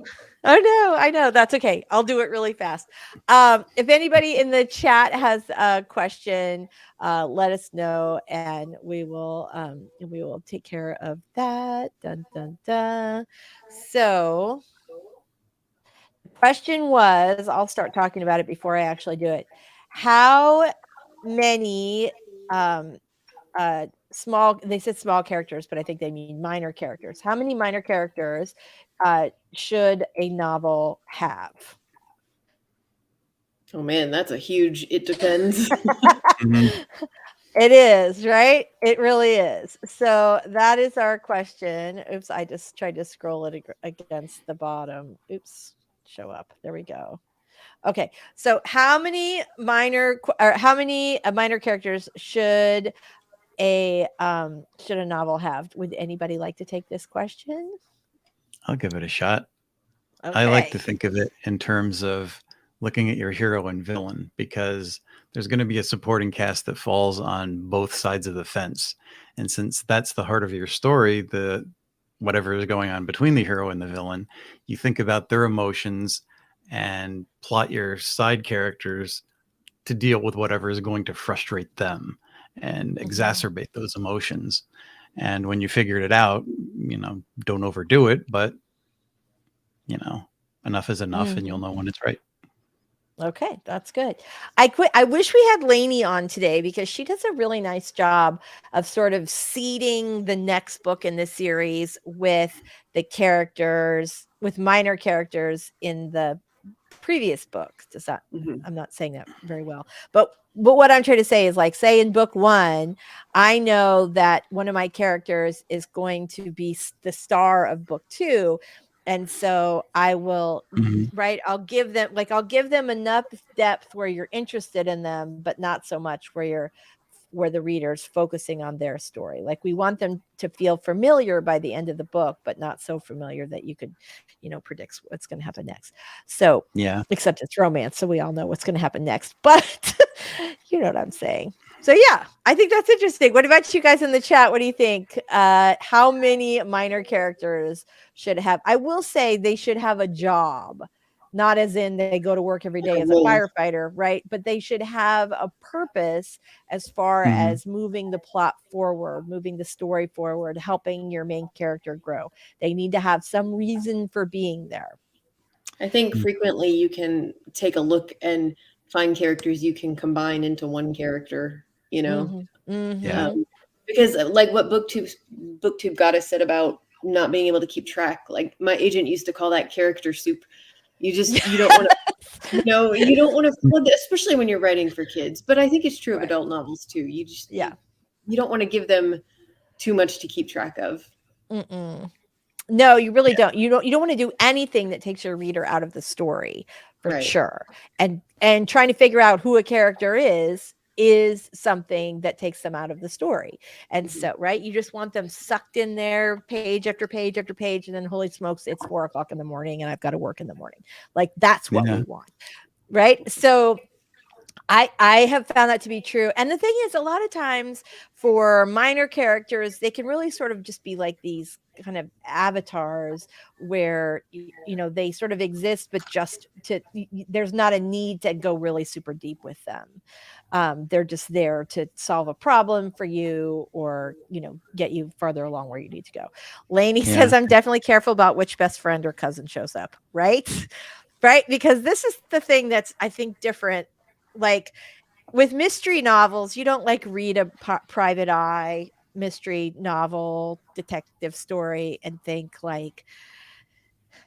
Oh no, I know. That's okay. I'll do it really fast. If anybody in the chat has a question, let us know and we will take care of that. Dun dun dun. So the question was, I'll start talking about it before I actually do it. How many small, they said small characters, but I think they mean minor characters. How many minor characters should a novel have? Oh man, that's a huge, it depends. It is, right? It really is. So that is our question. Oops, I just tried to scroll it against the bottom. Oops, show up. There we go. Okay, so how many minor characters should a novel have? Would anybody like to take this question? I'll give it a shot. Okay. I like to think of it in terms of looking at your hero and villain, because there's going to be a supporting cast that falls on both sides of the fence. And since that's the heart of your story, the whatever is going on between the hero and the villain, you think about their emotions and plot your side characters to deal with whatever is going to frustrate them and exacerbate those emotions. And when you figured it out, don't overdo it, but enough is enough, and you'll know when it's right. Okay, that's good. I wish we had Lainey on today because she does a really nice job of sort of seeding the next book in the series with the characters, with minor characters in the previous books. Does that? I'm not saying that very well, but what I'm trying to say is, like, say in book 1, I know that one of my characters is going to be the star of book 2. And so I will, right, I'll give them enough depth where you're interested in them, but not so much where the reader's focusing on their story. Like, we want them to feel familiar by the end of the book, but not so familiar that you could, predict what's going to happen next. So, yeah, except it's romance, so we all know what's going to happen next, but you know what I'm saying. So yeah, I think that's interesting. What about you guys in the chat? What do you think? How many minor characters should have? I will say they should have a job, not as in they go to work every day as a firefighter, right? But they should have a purpose as far as moving the plot forward, moving the story forward, helping your main character grow. They need to have some reason for being there. I think frequently you can take a look and find characters you can combine into one character, Yeah. Because like what booktube goddess said about not being able to keep track, like my agent used to call that character soup. You don't want to, you don't want to flood, especially when you're writing for kids. But I think it's true of adult novels too. You just, you don't want to give them too much to keep track of. No, you really don't. You don't want to do anything that takes your reader out of the story, for sure. And trying to figure out who a character is something that takes them out of the story. And so, right, you just want them sucked in there, page after page after page, and then holy smokes, it's 4:00 in the morning and I've got to work in the morning. Like, that's what we want, right? So I have found that to be true. And the thing is, a lot of times for minor characters, they can really sort of just be like these kind of avatars where they sort of exist, but just there's not a need to go really super deep with them. They're just there to solve a problem for you, or get you farther along where you need to go. Lainey says, I'm definitely careful about which best friend or cousin shows up, right? Right, because this is the thing that's, I think, different. Like with mystery novels, you don't like read a private eye mystery novel, detective story, and think like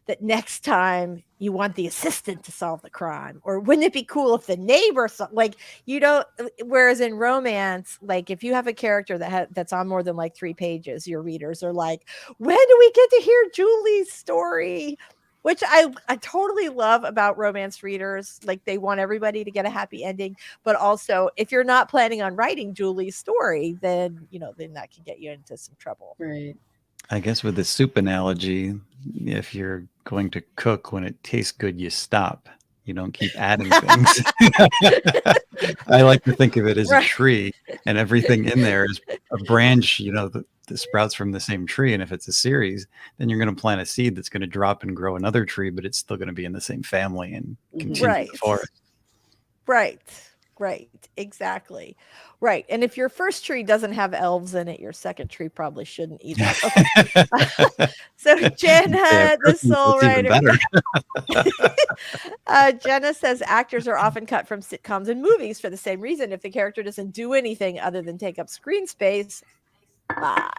that next time you want the assistant to solve the crime, or wouldn't it be cool if the neighbor like, you don't. Whereas in romance, like if you have a character that's on more than like 3 pages, your readers are like, when do we get to hear Julie's story? Which I totally love about romance readers. Like they want everybody to get a happy ending, but also if you're not planning on writing Julie's story, then then that can get you into some trouble. Right. I guess with the soup analogy, if you're going to cook, when it tastes good, you stop. You don't keep adding things. I like to think of it as a tree, and everything in there is a branch, that sprouts from the same tree. And if it's a series, then you're going to plant a seed that's going to drop and grow another tree, but it's still going to be in the same family and continue the forest. Right. Exactly. Right. And if your first tree doesn't have elves in it, your second tree probably shouldn't either. Okay. So Jenna, the soul writer. Jenna says actors are often cut from sitcoms and movies for the same reason. If the character doesn't do anything other than take up screen space, bye.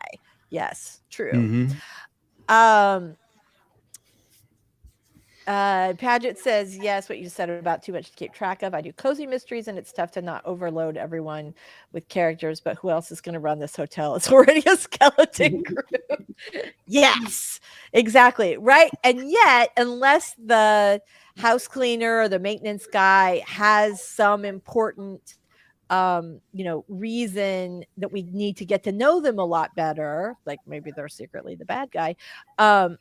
Yes, true. Paget says, yes, what you just said about too much to keep track of. I do cozy mysteries, and it's tough to not overload everyone with characters, but who else is going to run this hotel? It's already a skeleton group. Yes, exactly. Right. And yet, unless the house cleaner or the maintenance guy has some important reason that we need to get to know them a lot better, like maybe they're secretly the bad guy,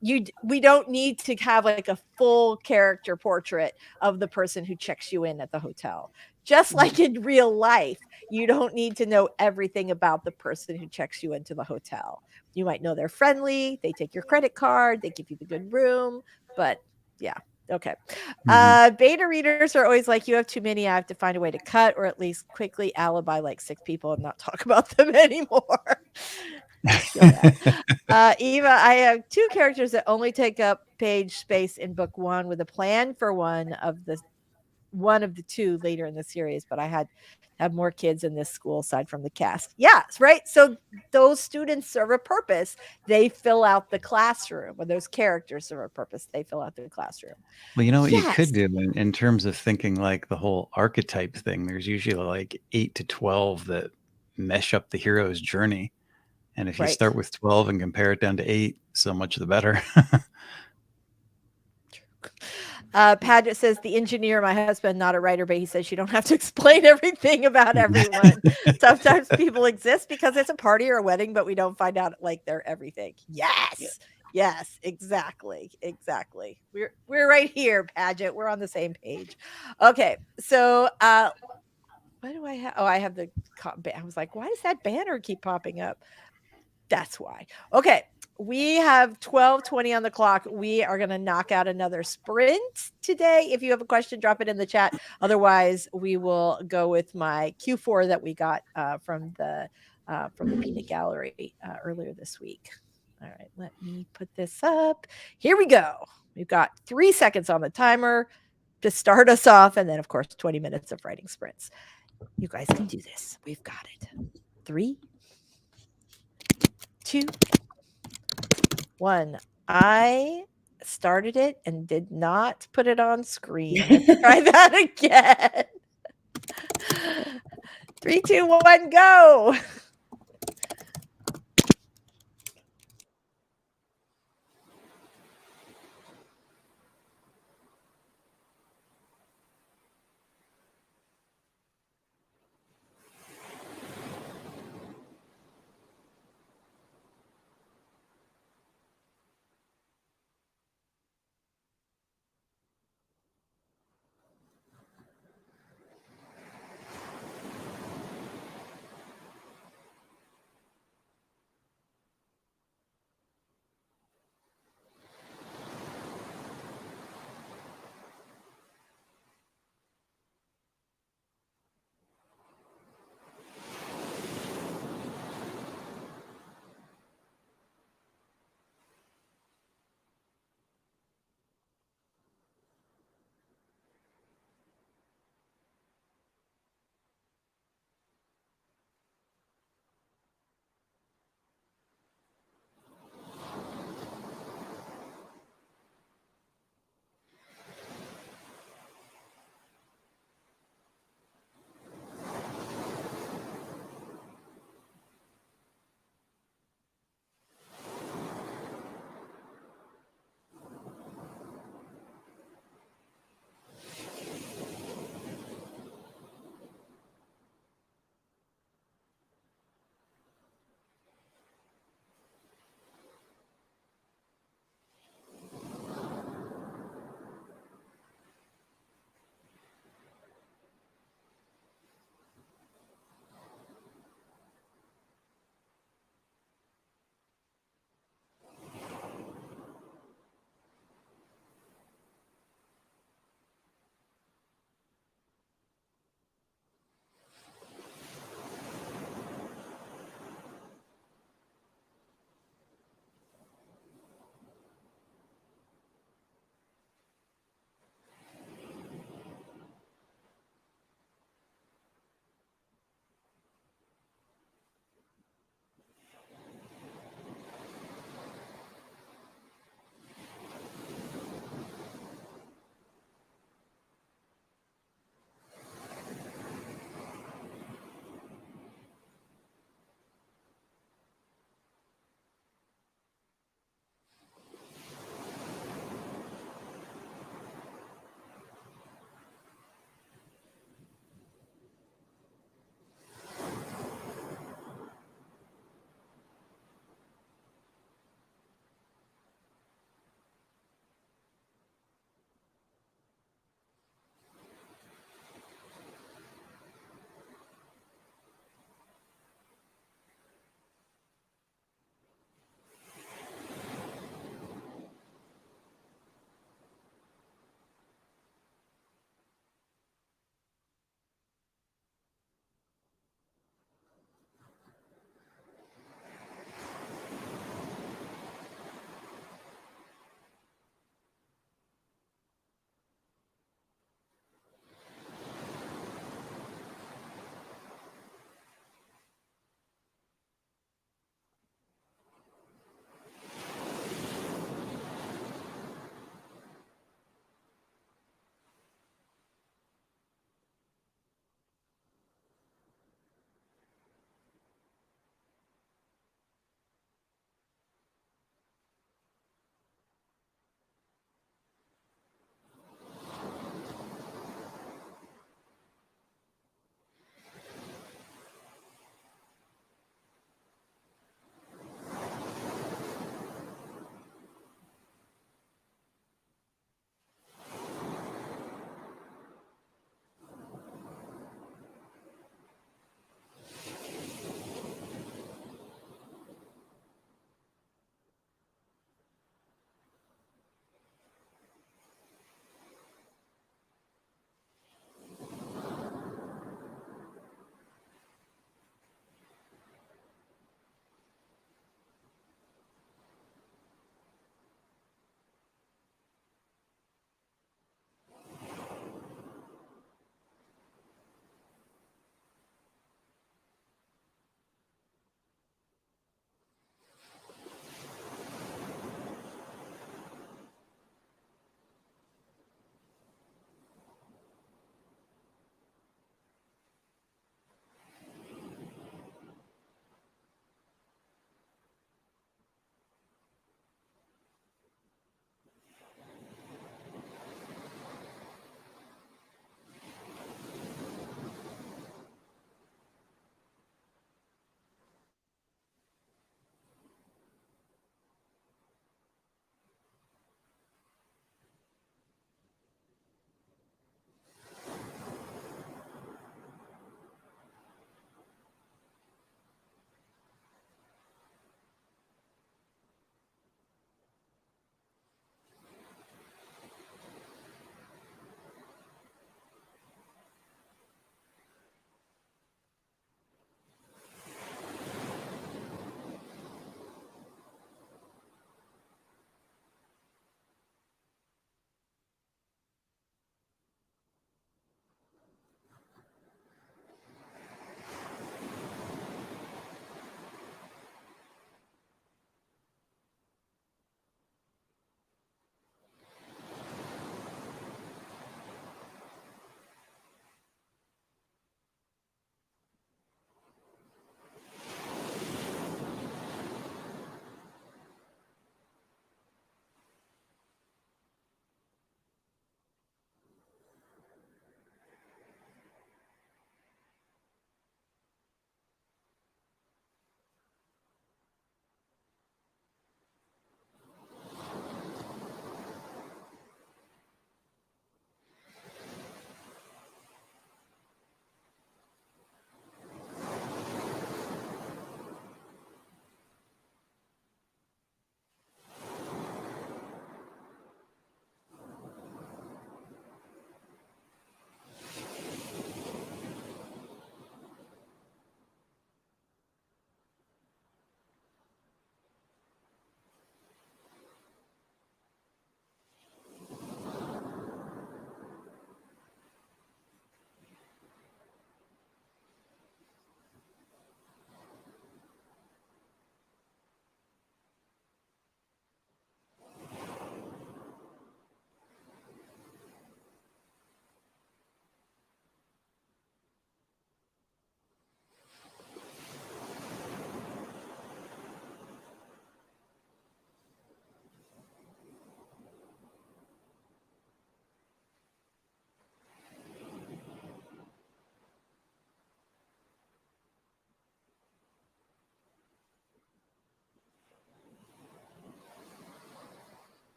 we don't need to have like a full character portrait of the person who checks you in at the hotel. Just like in real life, you don't need to know everything about the person who checks you into the hotel. You might know they're friendly, they take your credit card, they give you the good room, but yeah. Okay. Beta readers are always like, you have too many. I have to find a way to cut, or at least quickly alibi like 6 people and not talk about them anymore. Eva, I have 2 characters that only take up page space in book 1 with a plan for one of the 2 later in the series, but I had more kids in this school aside from the cast. Yes, right. So those students serve a purpose. They fill out the classroom. When those characters serve a purpose, they fill out the classroom. Well, you know what you could do in terms of thinking like the whole archetype thing, there's usually like 8 to 12 that mesh up the hero's journey. And if you start with 12 and compare it down to 8, so much the better. Paget says, the engineer, my husband, not a writer, but he says you don't have to explain everything about everyone. Sometimes people exist because it's a party or a wedding, but we don't find out like they're everything. Yes, exactly. We're right here, Paget. We're on the same page. Okay, so what do I have? Oh, I have the. I was like, why does that banner keep popping up? That's why. Okay. We have 12:20 on the clock. We are going to knock out another sprint today. If you have a question, drop it in the chat. Otherwise, we will go with my Q4 that we got from the Peanut Gallery earlier this week. All right, let me put this up. Here we go. We've got 3 seconds on the timer to start us off, and then, of course, 20 minutes of writing sprints. You guys can do this. We've got it. 3, 2, 1. I started it and did not put it on screen. Let's try that again. 3, 2, 1, go.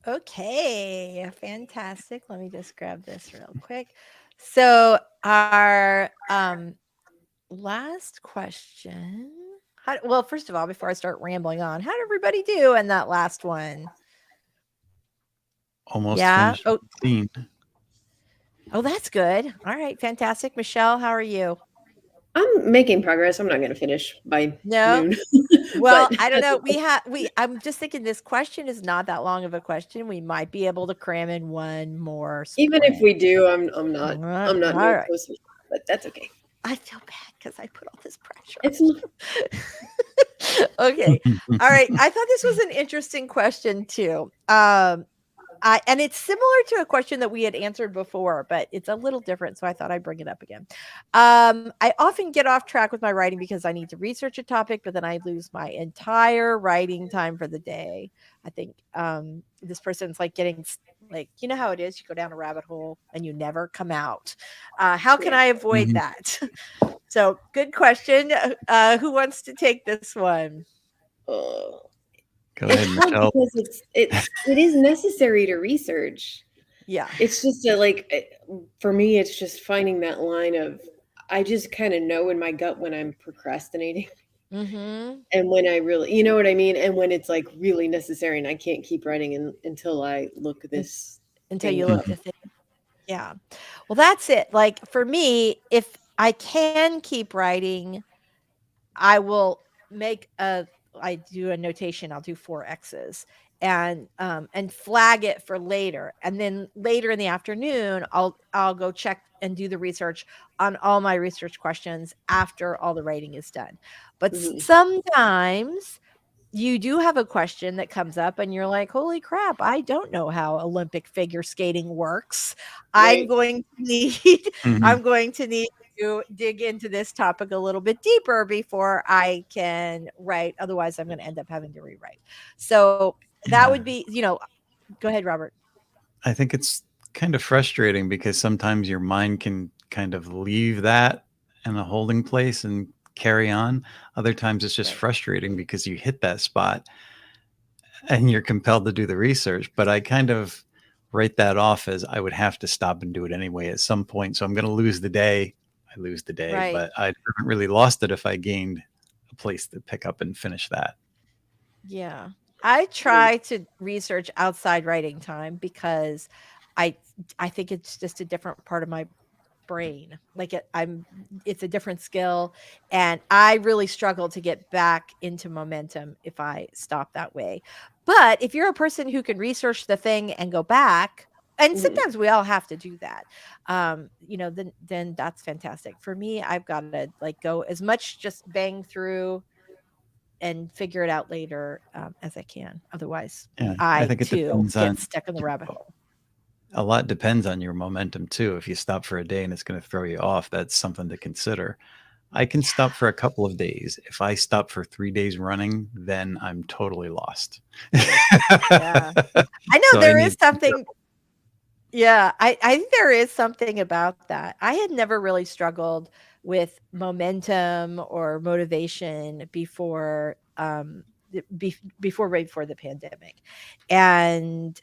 Okay, fantastic. Let me just grab this real quick. So our last question. Well, first of all, before I start rambling on, how did everybody do in that last one? Almost Yeah. finished with the scene. Oh, that's good. All right, fantastic. Michelle, how are you? I'm making progress. I'm not going to finish by No. noon. Well, But I don't know. I'm just thinking this question is not that long of a question. We might be able to cram in one more even if sprint. we do, I'm not All near right. close to, but that's okay. I feel bad because I put all this pressure on It's not, you. Okay. All right. I thought this was an interesting question too. And it's similar to a question that we had answered before, but it's a little different. So I thought I'd bring it up again. I often get off track with my writing because I need to research a topic, but then I lose my entire writing time for the day. I think this person's like getting like, you know how it is, you go down a rabbit hole and you never come out. How can I avoid that? So good question. Who wants to take this one? oh. Go ahead, It's hard Michelle. because it is necessary to research. Yeah. It's just for me, it's just finding that line of, I just kind of know in my gut when I'm procrastinating Mm-hmm. and when I really, you know what I mean? And when it's like really necessary and I can't keep writing until I look this Until thing you up. look the thing. Yeah. Well, that's it. Like for me, if I can keep writing, I will make I do a notation. I'll do 4 X's and flag it for later. And then later in the afternoon, I'll go check and do the research on all my research questions after all the writing is done. But Mhm. sometimes you do have a question that comes up and you're like, holy crap, I don't know how Olympic figure skating works. I'm Right. going to need Mhm. I'm going to need to dig into this topic a little bit deeper before I can write. Otherwise, I'm going to end up having to rewrite. So that Yeah. would be, go ahead, Robert. I think it's kind of frustrating because sometimes your mind can kind of leave that in a holding place and carry on. Other times it's just Right. frustrating because you hit that spot and you're compelled to do the research. But I kind of write that off as I would have to stop and do it anyway at some point. So I'm going to lose the day. I lose the day, Right. but I haven't really lost it if I gained a place to pick up and finish that. Yeah. I try to research outside writing time because I I think it's just a different part of my brain. Like it's a different skill and I really struggle to get back into momentum if I stop that way. But if you're a person who can research the thing and go back, and Mhm. sometimes we all have to do that. Then that's fantastic. For me, I've got to like go as much just bang through and figure it out later as I can. Otherwise, Yeah, I I think it too depends get on stuck in the rabbit hole. a lot depends on your momentum too. If you stop for a day and it's going to throw you off, that's something to consider. I can stop for a couple of days. If I stop for 3 days running, then I'm totally lost. Yeah. I know So I there is need to be something. careful. Yeah, I think there is something about that. I had never really struggled with momentum or motivation before right before the pandemic. And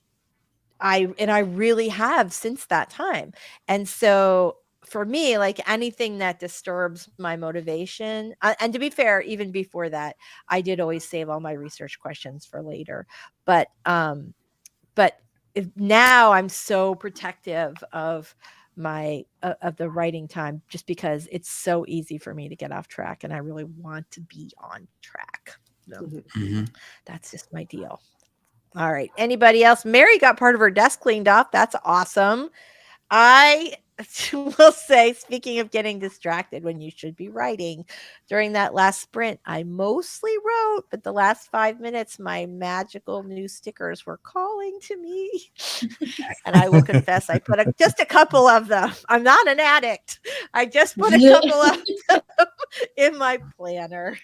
I really have since that time. And so for me, like anything that disturbs my motivation, and to be fair, even before that, I did always save all my research questions for later. But now I'm so protective of my of the writing time just because it's so easy for me to get off track and I really want to be on track. So Mhm. Mhm. that's just my deal. All right. Anybody else? Mary got part of her desk cleaned off. That's awesome. I will say, speaking of getting distracted when you should be writing, during that last sprint, I mostly wrote, but the last 5 minutes, my magical new stickers were calling to me. And I will confess, I put just a couple of them. I'm not an addict. I just put a couple of them in my planner,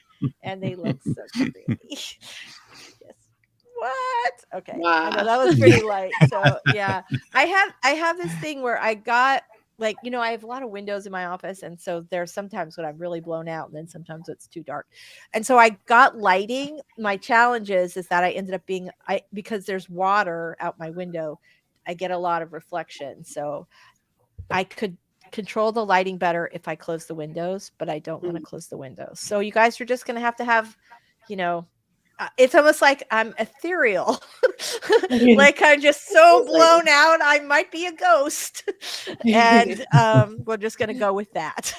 and they look so pretty. Just what? Okay. I know Wow. that was pretty light. So yeah. I have this thing where I got like, you know, I have a lot of windows in my office. And so there's sometimes when I'm really blown out and then sometimes it's too dark. And so I got lighting. My challenge is that I ended up being, because there's water out my window, I get a lot of reflection. So I could control the lighting better if I close the windows, but I don't want to close the windows. So you guys are just going to have, you know, it's almost like I'm ethereal. Like I'm just so blown out, I might be a ghost. And we're just gonna go with that.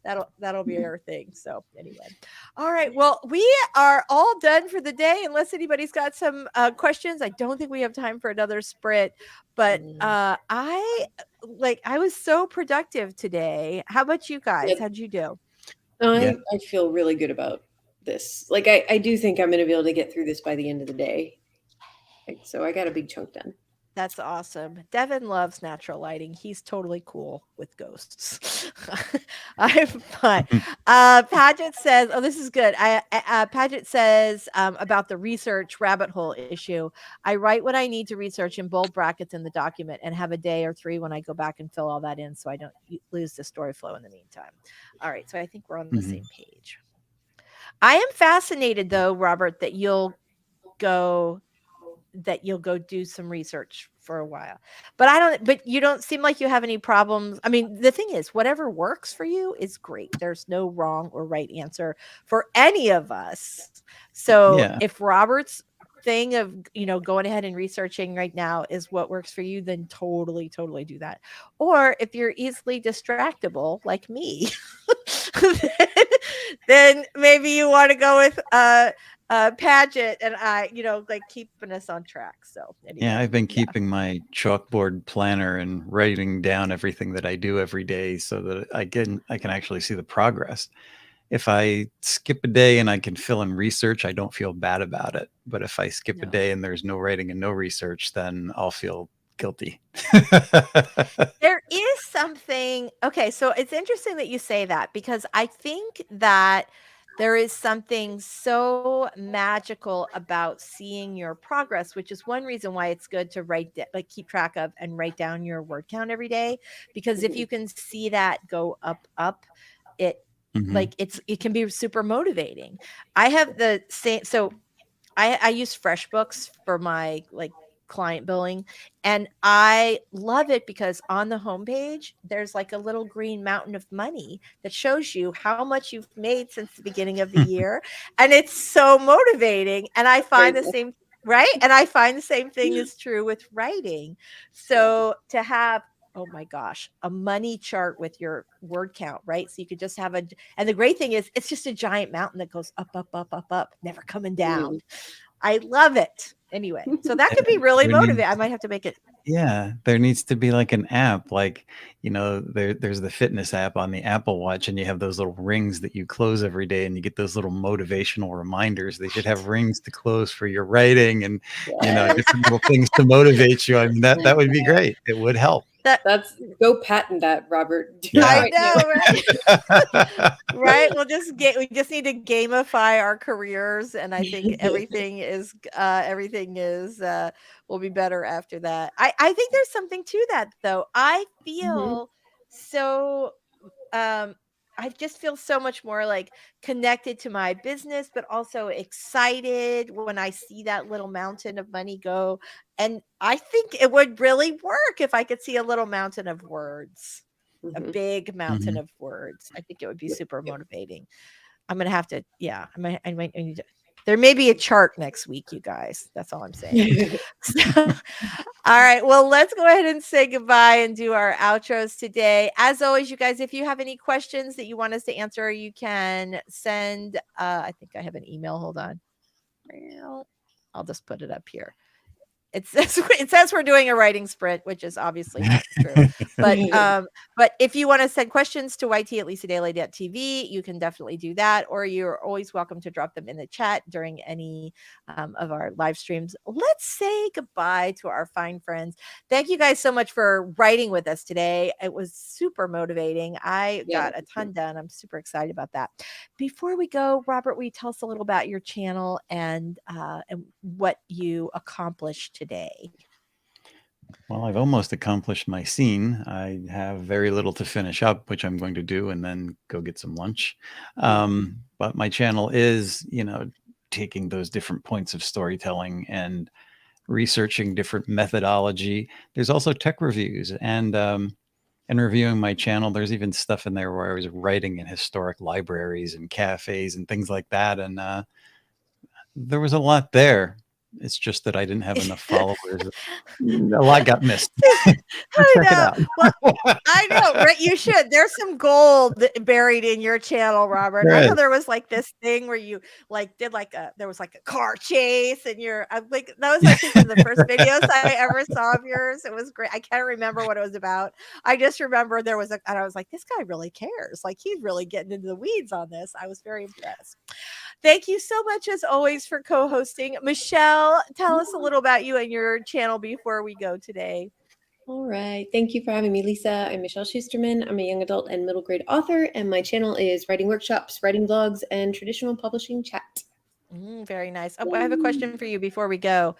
That'll be our thing. So anyway. All right. Well, we are all done for the day unless anybody's got some questions. I don't think we have time for another sprint, but I was so productive today. How about you guys? Yep. How'd you do? I feel really good about this. Like I do think I'm going to be able to get through this by the end of the day. So I got a big chunk done. That's awesome. Devin loves natural lighting. He's totally cool with ghosts. I'm fine. Paget says, oh, this is good. Paget says about the research rabbit hole issue. I write what I need to research in bold brackets in the document and have a day or 3 when I go back and fill all that in so I don't lose the story flow in the meantime. All right. So I think we're on the same page. I am fascinated, though, Robert, that you'll go do some research for a while, but you don't seem like you have any problems. I mean, the thing is, whatever works for you is great. There's no wrong or right answer for any of us. So if Robert's thing of, you know, going ahead and researching right now is what works for you, then totally do that. Or if you're easily distractible like me, then maybe you want to go with Paget and I, you know, like keeping us on track. So anyway, I've been keeping my chalkboard planner and writing down everything that I do every day so that I can actually see the progress. If I skip a day and I can fill in research, I don't feel bad about it. But if I skip a day and there's no writing and no research, then I'll feel guilty. There is something. Okay, so it's interesting that you say that, because I think that there is something so magical about seeing your progress, which is one reason why it's good to keep track of and write down your word count every day. Because if you can see that go up, it it can be super motivating. I have the same. So I use FreshBooks for my client billing, and I love it because on the homepage there's like a little green mountain of money that shows you how much you've made since the beginning of the year, and it's so motivating. And I find the same thing is true with writing. So to have, oh my gosh, a money chart with your word count, right? So you could just have and the great thing is it's just a giant mountain that goes up, never coming down. I love it. Anyway, so that could be really motivating. I might have to make it. Yeah, there needs to be like an app, like, you know, there's the fitness app on the Apple Watch, and you have those little rings that you close every day, and you get those little motivational reminders. They should have rings to close for your writing, and you know, different little things to motivate you. I mean, that would be great. It would help. That's go patent that, Robert. I know, right? Right. We just need to gamify our careers, and I think everything is will be better after that. I think there's something to that, though. I feel so I just feel so much more like connected to my business, but also excited when I see that little mountain of money go. And I think it would really work if I could see a little mountain of words, a big mountain of words. I think it would be super motivating. I'm going to have to, I might need to. There may be a chart next week, you guys. That's all I'm saying. All right. Well, let's go ahead and say goodbye and do our outros today. As always, you guys, if you have any questions that you want us to answer, you can send, I think I have an email. Hold on. I'll just put it up here. It says we're doing a writing sprint, which is obviously not true. But if you want to send questions to yt@lisadaily.tv, you can definitely do that. Or you're always welcome to drop them in the chat during any of our live streams. Let's say goodbye to our fine friends. Thank you guys so much for writing with us today. It was super motivating. I got a ton done. I'm super excited about that. Before we go, Robert, will you tell us a little about your channel and what you accomplished today? Well, I've almost accomplished my scene. I have very little to finish up, which I'm going to do, and then go get some lunch. But my channel is, taking those different points of storytelling and researching different methodology. There's also tech reviews and reviewing my channel. There's even stuff in there where I was writing in historic libraries and cafes and things like that. And there was a lot there. It's just that I didn't have enough followers. A lot got missed. I Check it know. out. Well, I know, right? You should. There's some gold buried in your channel, Robert. I know Right. there was like this thing where you like did like there was like a car chase, and I'm like, that was I think one of the first videos I ever saw of yours. It was great. I can't remember what it was about. I just remember there was and I was like, this guy really cares. Like he's really getting into the weeds on this. I was very impressed. Thank you so much, as always, for co-hosting. Michelle, tell us a little about you and your channel before we go today. All right. Thank you for having me, Lisa. I'm Michelle Schusterman. I'm a young adult and middle grade author, and my channel is writing workshops, writing blogs, and traditional publishing chat. Very nice. Oh, I have a question for you before we go.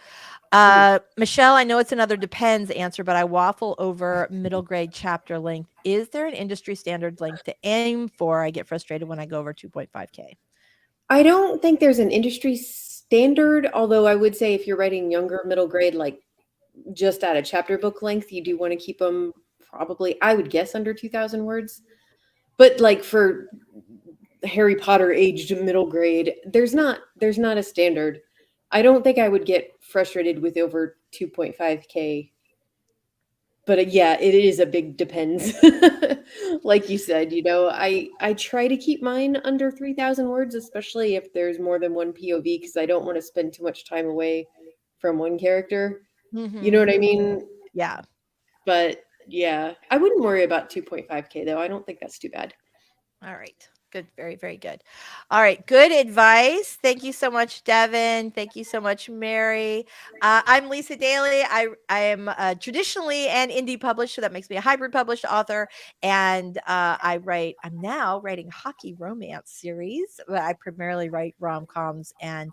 Michelle, I know it's another depends answer, but I waffle over middle grade chapter length. Is there an industry standard length to aim for? I get frustrated when I go over 2.5K. I don't think there's an industry standard, although I would say if you're writing younger middle grade, like just at a chapter book length, you do want to keep them probably, I would guess, under 2,000 words. But like for Harry Potter aged middle grade, there's not a standard. I don't think I would get frustrated with over 2.5K. But yeah, it is a big depends. Like you said, I try to keep mine under 3,000 words, especially if there's more than one POV, because I don't want to spend too much time away from one character. You know what I mean? Yeah. But yeah, I wouldn't worry about 2.5K though. I don't think that's too bad. All right. Good. Very, very good. All right. Good advice. Thank you so much, Devin. Thank you so much, Mary. I'm Lisa Daly. I am traditionally an indie published, so that makes me a hybrid published author. And I'm now writing a hockey romance series, but I primarily write rom-coms and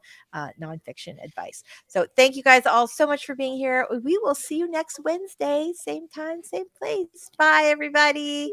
nonfiction advice. So thank you guys all so much for being here. We will see you next Wednesday, same time, same place. Bye, everybody.